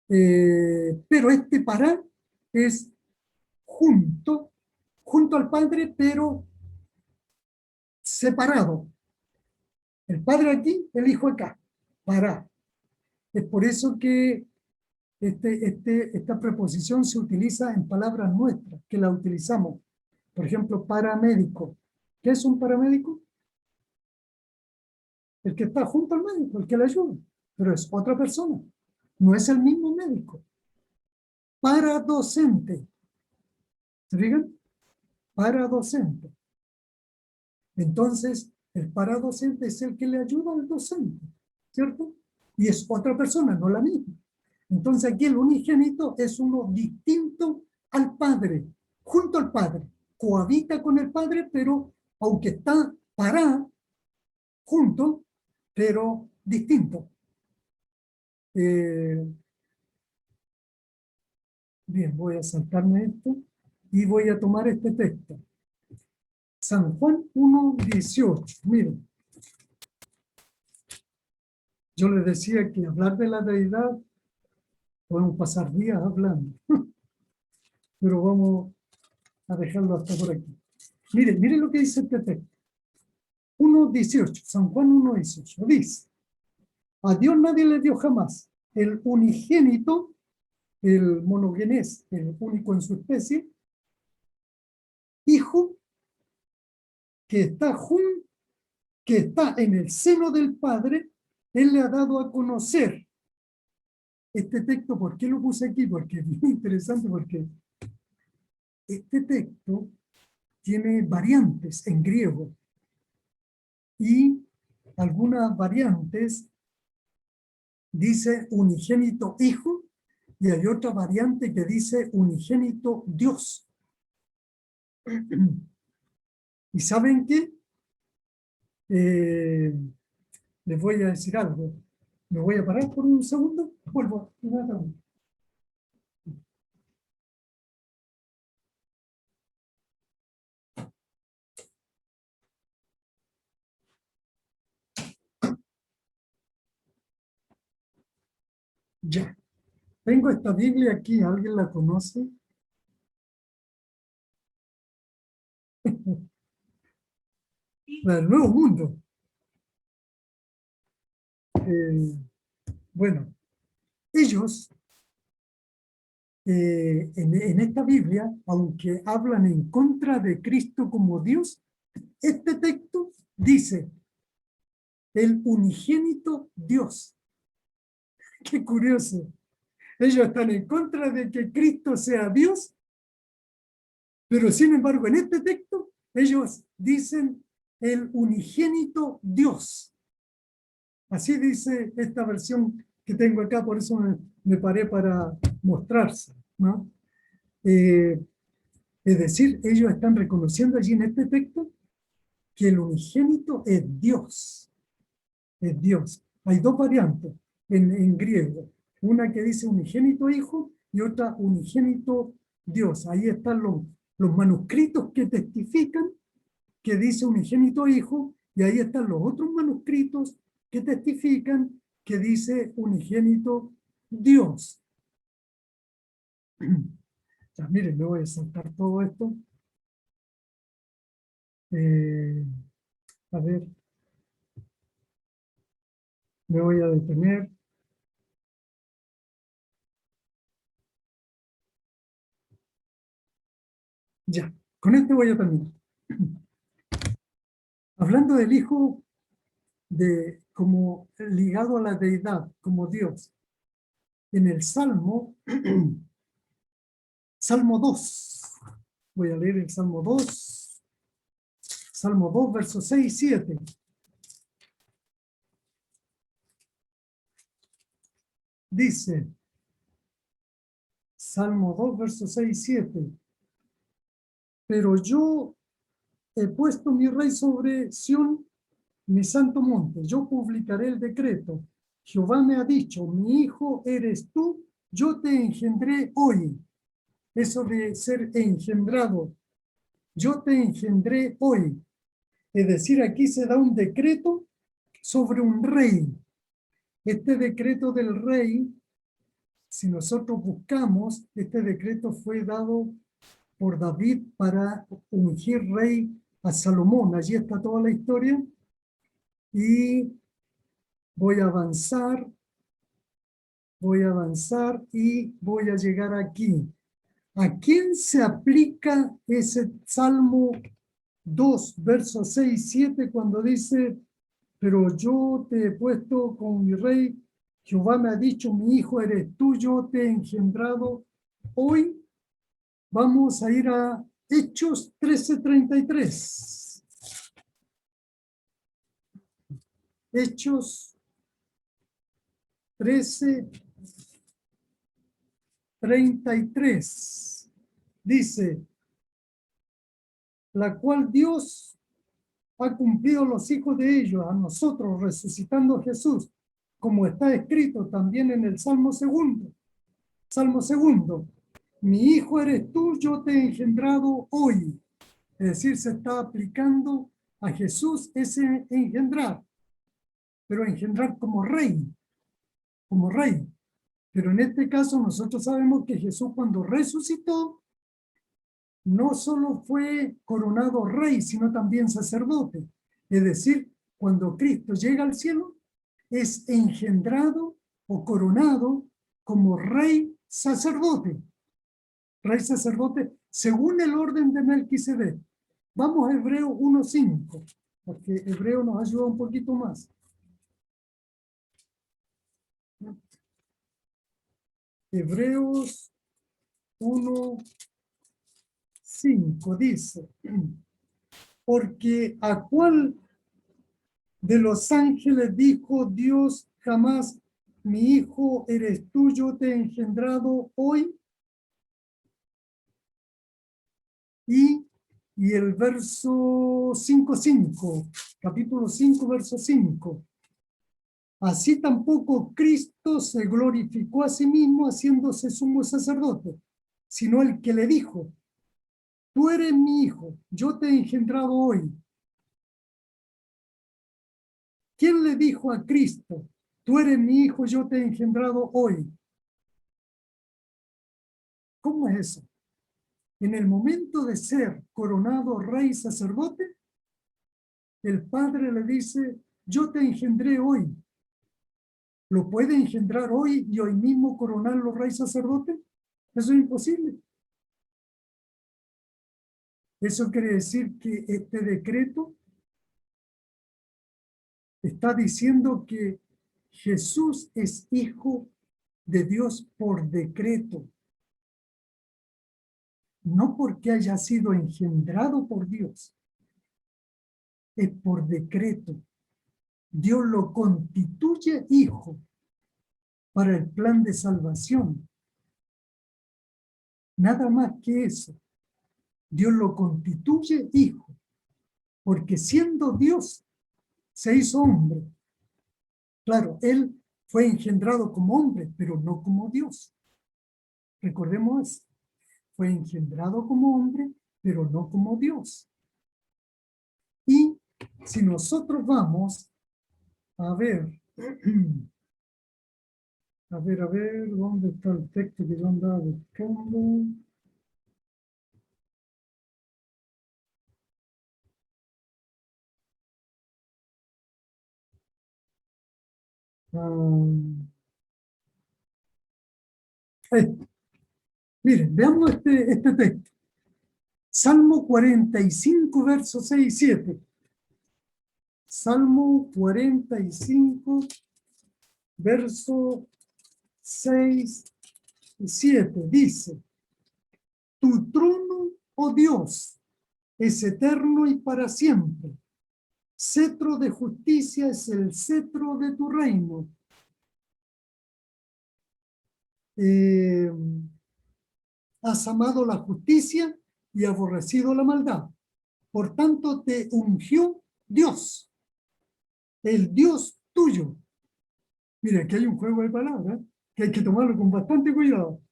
pero este para es junto al Padre, pero separado. El Padre aquí, el Hijo acá, para. Es por eso que esta preposición se utiliza en palabras nuestras, que la utilizamos. Por ejemplo, paramédico. ¿Qué es un paramédico? el que está junto al médico, el que le ayuda, pero es otra persona, no es el mismo médico. Paradocente. ¿Se fijan? Paradocente. Entonces, el paradocente es el que le ayuda al docente, ¿cierto? Y es otra persona, no la misma. Entonces aquí el unigénito es uno distinto al Padre, junto al Padre. Cohabita con el Padre, pero aunque está junto, pero distinto. Bien, voy a saltarme esto y voy a tomar este texto. San Juan 1:18. Miren, yo les decía que hablar de la deidad, podemos pasar días hablando, pero vamos a dejarlo hasta por aquí. Miren lo que dice este texto. 1:18, San Juan 1:18, dice: a Dios nadie le dio jamás el unigénito, el monogenés, el único en su especie, hijo que está en el seno del Padre. Él le ha dado a conocer. Este texto, ¿por qué lo puse aquí? Porque es muy interesante, porque este texto tiene variantes en griego y algunas variantes dice unigénito hijo y hay otra variante que dice unigénito Dios. ¿Y saben qué? Les voy a decir algo. Me voy a parar por un segundo. Vuelvo. Ya. Tengo esta Biblia aquí. ¿Alguien la conoce? La del Nuevo Mundo. Bueno, ellos en esta Biblia, aunque hablan en contra de Cristo como Dios, este texto dice el unigénito Dios. Qué curioso. Ellos están en contra de que Cristo sea Dios, pero sin embargo en este texto ellos dicen el unigénito Dios. Así dice esta versión que tengo acá, por eso me paré para mostrarse, ¿no? Es decir, ellos están reconociendo allí en este texto que el unigénito es Dios. Es Dios. Hay dos variantes en griego. Una que dice unigénito hijo y otra unigénito Dios. Ahí están los manuscritos que testifican que dice unigénito hijo y ahí están los otros manuscritos que testifican que dice unigénito Dios. Ya, miren, me voy a saltar todo esto. A ver. Me voy a detener. Ya, con esto voy a terminar. Hablando del Hijo como ligado a la deidad, como Dios. En el Salmo, Salmo 2. Voy a leer el Salmo 2. Salmo 2, versos 6 y 7. Dice, Salmo 2, versos 6 y 7. Pero yo he puesto mi rey sobre Sión, mi santo monte. Yo publicaré el decreto. Jehová me ha dicho, mi hijo eres tú, yo te engendré hoy. Eso de ser engendrado. Yo te engendré hoy. Es decir, aquí se da un decreto sobre un rey. Este decreto del rey, si nosotros buscamos, este decreto fue dado por David para ungir rey a Salomón. Allí está toda la historia. Y voy a avanzar y voy a llegar aquí. ¿A quién se aplica ese Salmo 2, versos 6 y 7 cuando dice pero yo te he puesto con mi rey. Jehová me ha dicho, mi hijo eres tú, yo te he engendrado hoy. Vamos a ir a Hechos 13:33. Hechos 13:33. Dice, la cual Dios ha cumplido los hijos de ellos, a nosotros, resucitando a Jesús, como está escrito también en el Salmo segundo. Salmo segundo. Mi hijo eres tú, yo te he engendrado hoy. Es decir, se está aplicando a Jesús ese engendrar, pero engendrar como rey, como rey. Pero en este caso nosotros sabemos que Jesús cuando resucitó, no solo fue coronado rey, sino también sacerdote. Es decir, cuando Cristo llega al cielo, es engendrado o coronado como rey sacerdote. Rey sacerdote según el orden de Melquisedec. Vamos a Hebreos 1:5, porque Hebreo nos ayuda un poquito más. Hebreos 1:5 dice, porque ¿a cuál de los ángeles dijo Dios jamás, mi hijo eres tú, yo te he engendrado hoy? Y el verso 5:5, capítulo 5, verso 5. Así tampoco Cristo se glorificó a sí mismo haciéndose sumo sacerdote, sino el que le dijo, tú eres mi hijo, yo te he engendrado hoy. ¿Quién le dijo a Cristo, tú eres mi hijo, yo te he engendrado hoy? ¿Cómo es eso? En el momento de ser coronado rey sacerdote, el Padre le dice, yo te engendré hoy. ¿Lo puede engendrar hoy y hoy mismo coronarlo rey sacerdote? Eso es imposible. Eso quiere decir que este decreto está diciendo que Jesús es hijo de Dios por decreto. No porque haya sido engendrado por Dios. Es por decreto. Dios lo constituye hijo para el plan de salvación. Nada más que eso. Dios lo constituye hijo, porque siendo Dios, se hizo hombre. Claro, él fue engendrado como hombre, pero no como Dios. Recordemos eso. Fue engendrado como hombre, pero no como Dios. Y si nosotros vamos a ver, ¿dónde está el texto que yo andaba buscando? Miren, veamos este texto. Salmo 45, versos 6 y 7. Salmo 45, versos 6 y 7. Dice, tu trono, oh Dios, es eterno y para siempre. Cetro de justicia es el cetro de tu reino. Has amado la justicia y aborrecido la maldad. Por tanto, te ungió Dios, el Dios tuyo. Mira, aquí hay un juego de palabras que hay que tomarlo con bastante cuidado.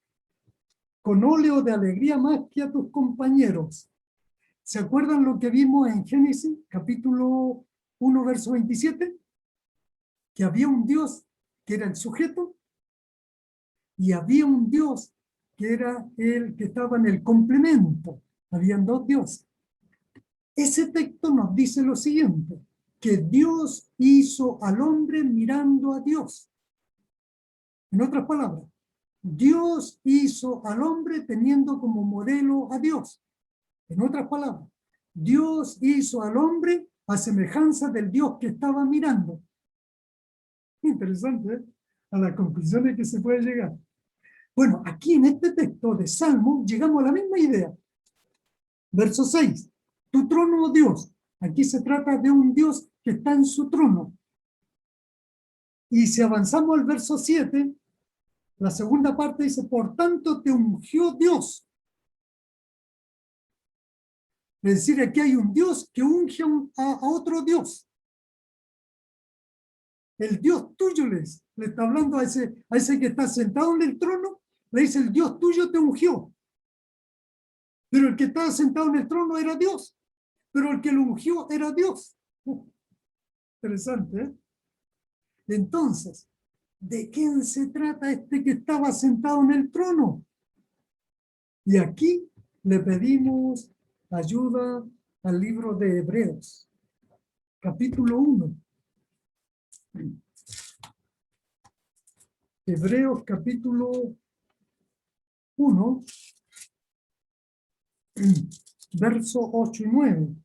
Con óleo de alegría más que a tus compañeros. ¿Se acuerdan lo que vimos en Génesis, capítulo 1, verso 27? Que había un Dios que era el sujeto y había un Dios que era el que estaba en el complemento. Habían dos dioses. Ese texto nos dice lo siguiente, que Dios hizo al hombre mirando a Dios. En otras palabras, Dios hizo al hombre teniendo como modelo a Dios. En otras palabras, Dios hizo al hombre a semejanza del Dios que estaba mirando. Interesante, ¿eh? A las conclusiones que se puede llegar. Bueno, aquí en este texto de Salmo llegamos a la misma idea. Verso 6. Tu trono, oh Dios. Aquí se trata de un Dios que está en su trono. Y si avanzamos al verso 7, la segunda parte dice, por tanto te ungió Dios. Es decir, aquí hay un Dios que unge a otro Dios. El Dios tuyo le está hablando a ese que está sentado en el trono, le dice, el Dios tuyo te ungió. Pero el que estaba sentado en el trono era Dios. Pero el que lo ungió era Dios. Interesante, ¿eh? Entonces, ¿de quién se trata este que estaba sentado en el trono? Y aquí le pedimos ayuda al libro de Hebreos, capítulo 1. Hebreos, capítulo 1, verso 8 y 9.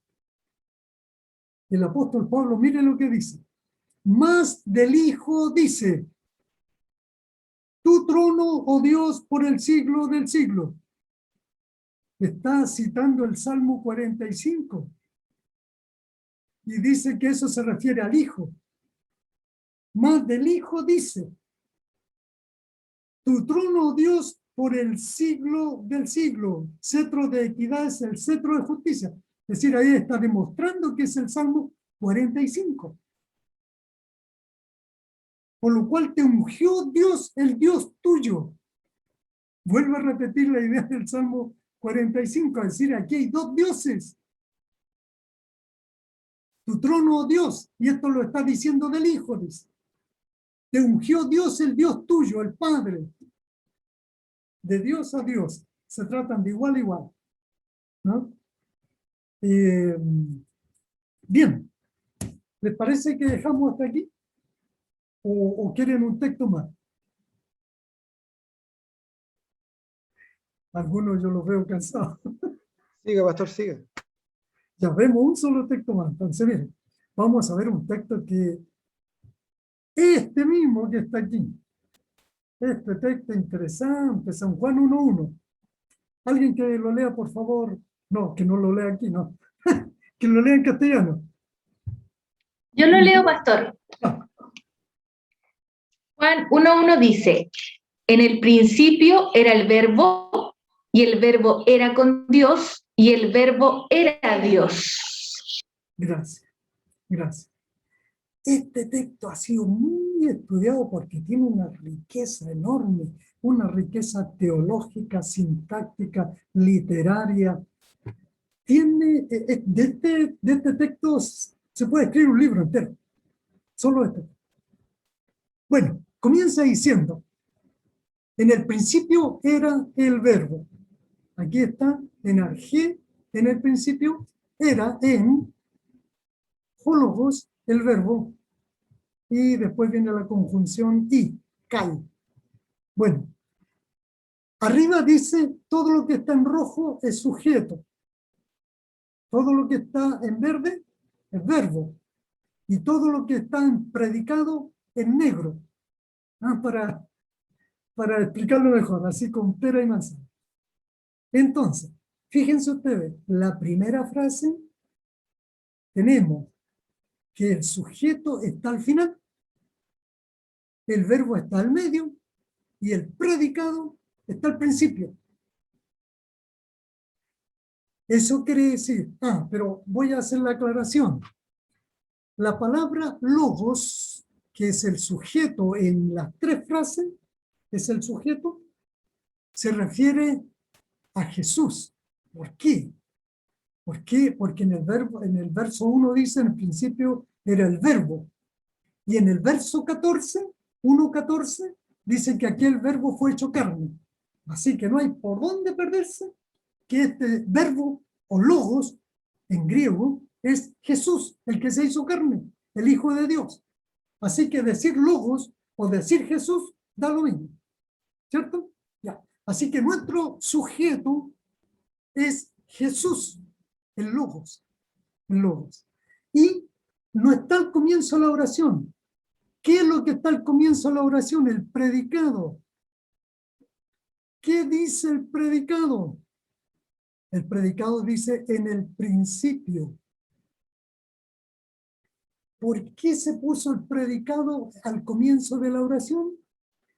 El apóstol Pablo, mire lo que dice. Más del Hijo dice, tu trono, oh Dios, por el siglo del siglo. Está citando el Salmo 45. Y dice que eso se refiere al Hijo. Más del Hijo dice, tu trono, oh Dios, por el siglo del siglo. Cetro de equidad es el cetro de justicia. Es decir, ahí está demostrando que es el Salmo 45. Por lo cual te ungió Dios, el Dios tuyo. Vuelvo a repetir la idea del Salmo 45, es decir, aquí hay dos dioses. Tu trono, oh Dios, y esto lo está diciendo del Hijo, dice. Te ungió Dios, el Dios tuyo, el Padre. De Dios a Dios. Se tratan de igual a igual. ¿No? Bien. ¿Les parece que dejamos hasta aquí? ¿O quieren un texto más? Algunos yo los veo cansados. Siga, pastor, siga. Ya vemos un solo texto más. Entonces, miren, vamos a ver un texto que este mismo que está aquí. Este texto interesante, San Juan 1:1. Alguien que lo lea, por favor. No, que no lo lea aquí, no. Que lo lea en castellano. Yo lo leo, pastor. Ah, Juan 1:1 dice, en el principio era el verbo, y el verbo era con Dios, y el verbo era Dios. gracias, gracias. Este texto ha sido muy estudiado porque tiene una riqueza enorme, una riqueza teológica, sintáctica, literaria. Tiene, de este texto se puede escribir un libro entero, solo este. Bueno, comienza diciendo, en el principio era el verbo. Aquí está, en arjé, en el principio, era en hologos, el verbo, y después viene la conjunción y, kai. Bueno, arriba dice, todo lo que está en rojo es sujeto. Todo lo que está en verde es verbo. Y todo lo que está en predicado es negro. Para explicarlo mejor, así con pera y manzana. Entonces, fíjense ustedes, la primera frase, tenemos que el sujeto está al final, el verbo está al medio y el predicado está al principio. Eso quiere decir, pero voy a hacer la aclaración. La palabra logos, que es el sujeto en las tres frases, es el sujeto, se refiere a Jesús. ¿Por qué? ¿Por qué? Porque en el verso 1 dice, en el principio era el verbo. Y en el verso 14, 1:14, dice que aquel verbo fue hecho carne. Así que no hay por dónde perderse que este verbo o logos en griego es Jesús, el que se hizo carne, el Hijo de Dios. Así que decir logos o decir Jesús da lo mismo. ¿Cierto? Ya. Así que nuestro sujeto es Jesús, el logos. El logos. y no está al comienzo de la oración. ¿Qué es lo que está al comienzo de la oración? El predicado. ¿Qué dice el predicado? El predicado dice en el principio. ¿Por qué se puso el predicado al comienzo de la oración?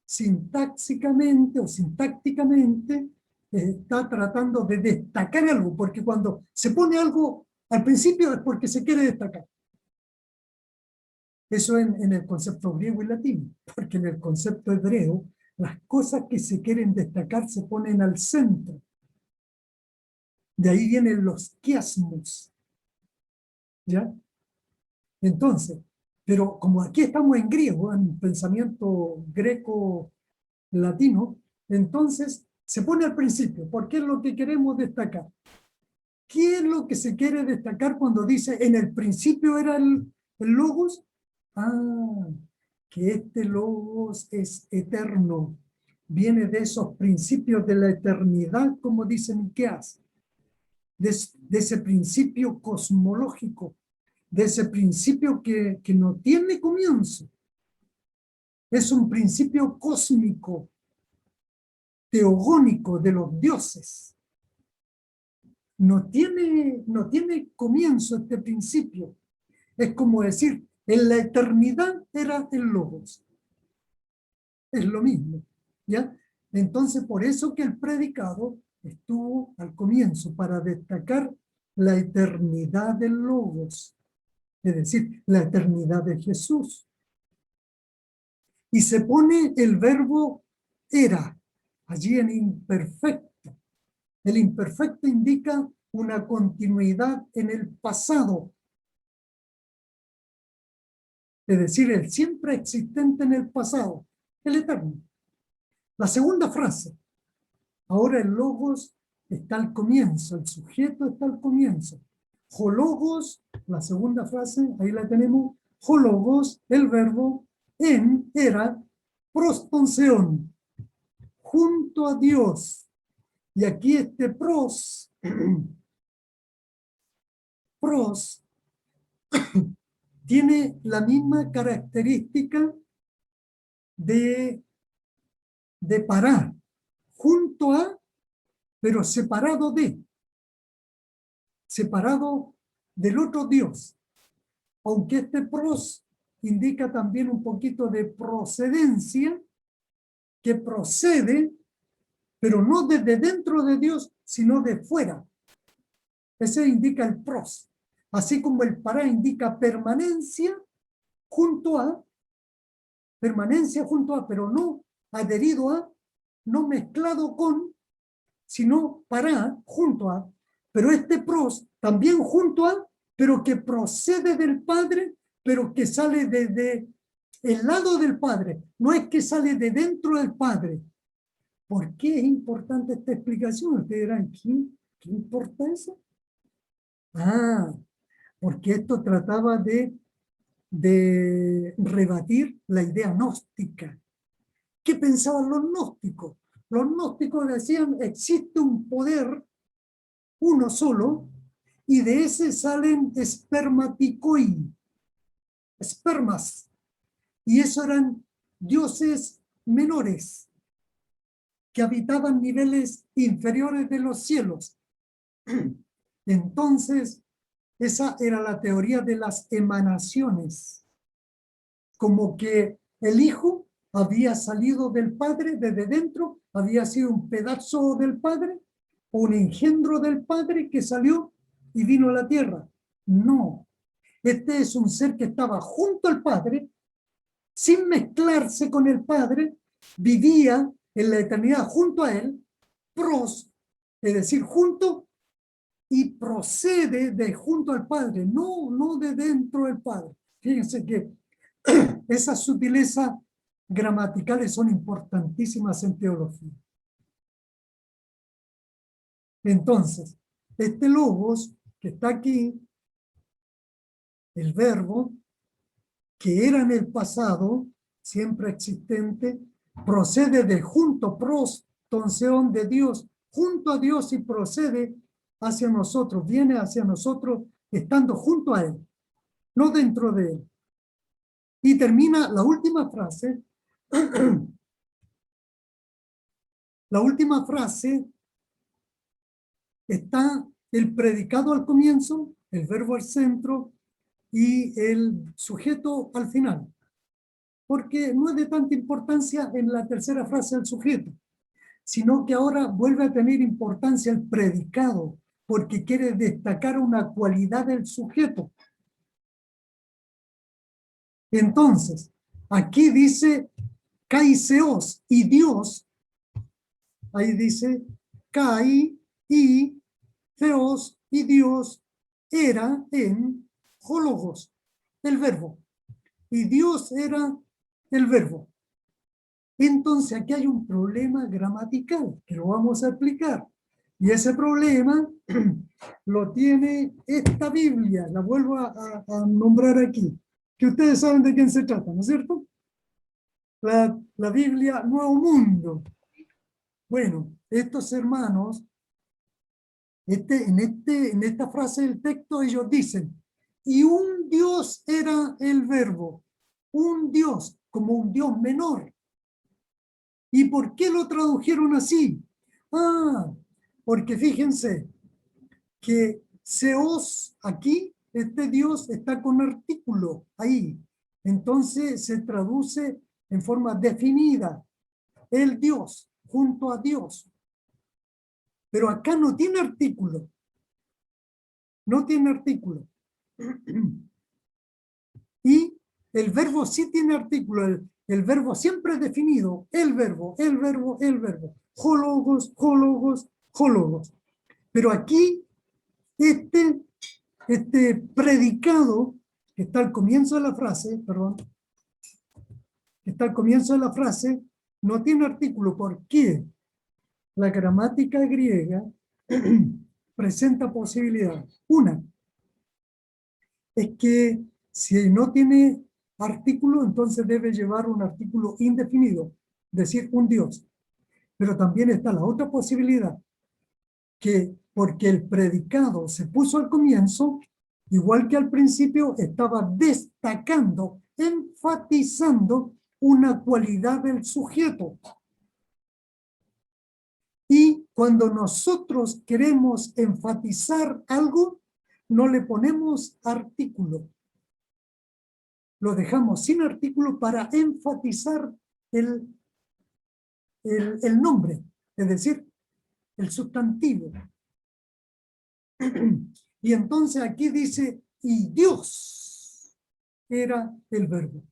Sintácticamente está tratando de destacar algo, porque cuando se pone algo al principio es porque se quiere destacar. Eso en el concepto griego y latino, porque en el concepto hebreo las cosas que se quieren destacar se ponen al centro. De ahí vienen los quiasmos. ¿Ya? Entonces, pero como aquí estamos en griego, en pensamiento greco-latino, entonces se pone al principio, porque es lo que queremos destacar. ¿Qué es lo que se quiere destacar cuando dice en el principio era el logos? Ah, que este logos es eterno. Viene de esos principios de la eternidad, como dice Miqueas. De ese principio cosmológico, de ese principio que no tiene comienzo. Es un principio cósmico, teogónico de los dioses. No tiene comienzo este principio. Es como decir, en la eternidad era el logos. Es lo mismo, ¿ya? Entonces, por eso que el predicado estuvo al comienzo, para destacar la eternidad del logos, es decir, la eternidad de Jesús. Y se pone el verbo era, allí en imperfecto. El imperfecto indica una continuidad en el pasado. Es decir, el siempre existente en el pasado, el eterno. La segunda frase, ahora el logos está al comienzo, el sujeto está al comienzo. Hologos, la segunda frase, ahí la tenemos, hologos, el verbo en era prostonseón, junto a Dios. Y aquí este pros tiene la misma característica de parar, junto a, pero separado del otro Dios. Aunque este pros indica también un poquito de procedencia, que procede, pero no desde dentro de Dios, sino de fuera. Ese indica el pros. Así como el para indica permanencia junto a, pero no adherido a, no mezclado con, sino para, junto a. Pero este pros también junto a, pero que procede del Padre, pero que sale desde el lado del Padre. No es que sale de dentro del Padre. ¿Por qué es importante esta explicación? Ustedes dirán, ¿qué importa eso? Ah, porque esto trataba de rebatir la idea gnóstica. ¿Qué pensaban los gnósticos? Los gnósticos decían, existe un poder, uno solo, y de ese salen espermaticoi, espermas, y eso eran dioses menores, que habitaban niveles inferiores de los cielos. Entonces, esa era la teoría de las emanaciones, como que el Hijo había salido del Padre desde dentro, había sido un pedazo del Padre, un engendro del Padre que salió y vino a la tierra. No, este es un ser que estaba junto al Padre, sin mezclarse con el Padre, vivía en la eternidad junto a Él, pros, es decir, junto, y procede de junto al Padre, no de dentro del Padre. Fíjense que esas sutilezas gramaticales son importantísimas en teología. Entonces, este logos que está aquí, el verbo, que era en el pasado, siempre existente, procede de junto, prostonseón de Dios, junto a Dios y procede hacia nosotros, viene hacia nosotros estando junto a Él. no dentro de él. Y termina la última frase. La última frase está el predicado al comienzo, el verbo al centro y el sujeto al final. Porque no es de tanta importancia en la tercera frase el sujeto, sino que ahora vuelve a tener importancia el predicado, porque quiere destacar una cualidad del sujeto. Entonces, aquí dice Kaiseos y Dios, ahí dice Kai y Theos y Dios era en Hologos, el verbo. Y Dios era el verbo. Entonces aquí hay un problema gramatical que lo vamos a explicar. Y ese problema lo tiene esta Biblia, la vuelvo a nombrar aquí, que ustedes saben de quién se trata, ¿no es cierto? La Biblia Nuevo Mundo. Bueno, estos hermanos, en esta frase del texto ellos dicen, y un Dios era el verbo, un Dios, como un Dios menor. ¿Y por qué lo tradujeron así? Ah, porque fíjense que Seos aquí, este Dios está con artículo ahí. Entonces se traduce en forma definida. El Dios, junto a Dios. Pero acá no tiene artículo. No tiene artículo. Y el verbo sí tiene artículo. El verbo siempre es definido. El verbo, el verbo, el verbo. Hologos, hologos, hologos. Pero aquí, este predicado, que está al comienzo de la frase, perdón, que está al comienzo de la frase, no tiene artículo. ¿Por qué? La gramática griega presenta posibilidades. Una es que si no tiene artículo, entonces debe llevar un artículo indefinido, decir un Dios. Pero también está la otra posibilidad, que porque el predicado se puso al comienzo, igual que al principio, estaba destacando, enfatizando una cualidad del sujeto. Y cuando nosotros queremos enfatizar algo, no le ponemos artículo. Lo dejamos sin artículo para enfatizar el nombre, es decir, el sustantivo. Y entonces aquí dice, y Dios era el verbo.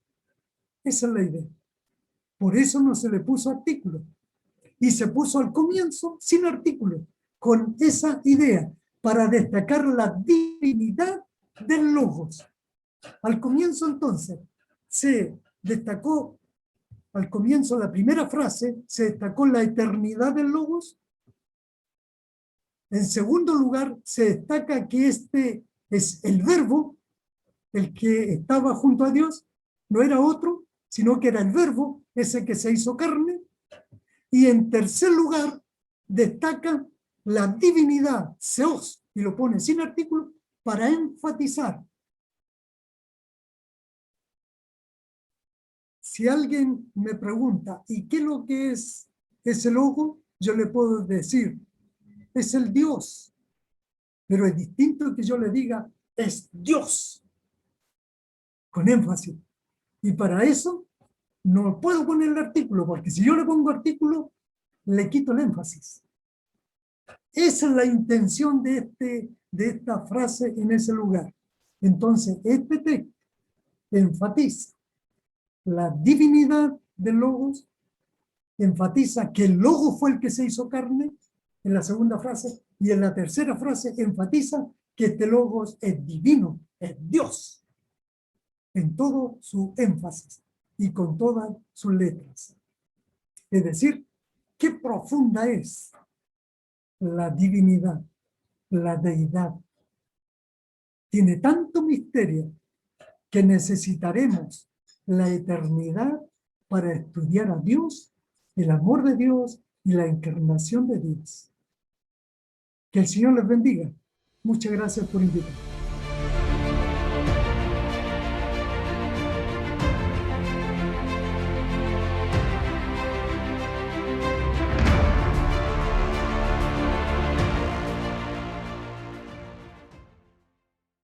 Esa es la idea. Por eso no se le puso artículo. Y se puso al comienzo sin artículo, con esa idea, para destacar la divinidad del Logos. Al comienzo entonces se destacó, al comienzo de la primera frase, se destacó la eternidad del Logos. En segundo lugar, se destaca que este es el verbo, el que estaba junto a Dios, no era otro, sino que era el verbo, ese que se hizo carne. Y en tercer lugar, destaca la divinidad, Seos, y lo pone sin artículo, para enfatizar. Si alguien me pregunta, ¿y qué es lo que es ese logo? Yo le puedo decir, es el Dios. Pero es distinto que yo le diga, es Dios, con énfasis. Y para eso, no puedo poner el artículo, porque si yo le pongo artículo, le quito el énfasis. Esa es la intención de esta frase en ese lugar. Entonces, este texto enfatiza la divinidad del Logos, enfatiza que el Logos fue el que se hizo carne, en la segunda frase, y en la tercera frase enfatiza que este Logos es divino, es Dios, en todo su énfasis y con todas sus letras. Es decir, qué profunda es la divinidad, la deidad. Tiene tanto misterio que necesitaremos la eternidad para estudiar a Dios, el amor de Dios y la encarnación de Dios. Que el Señor les bendiga. Muchas gracias por invitarme.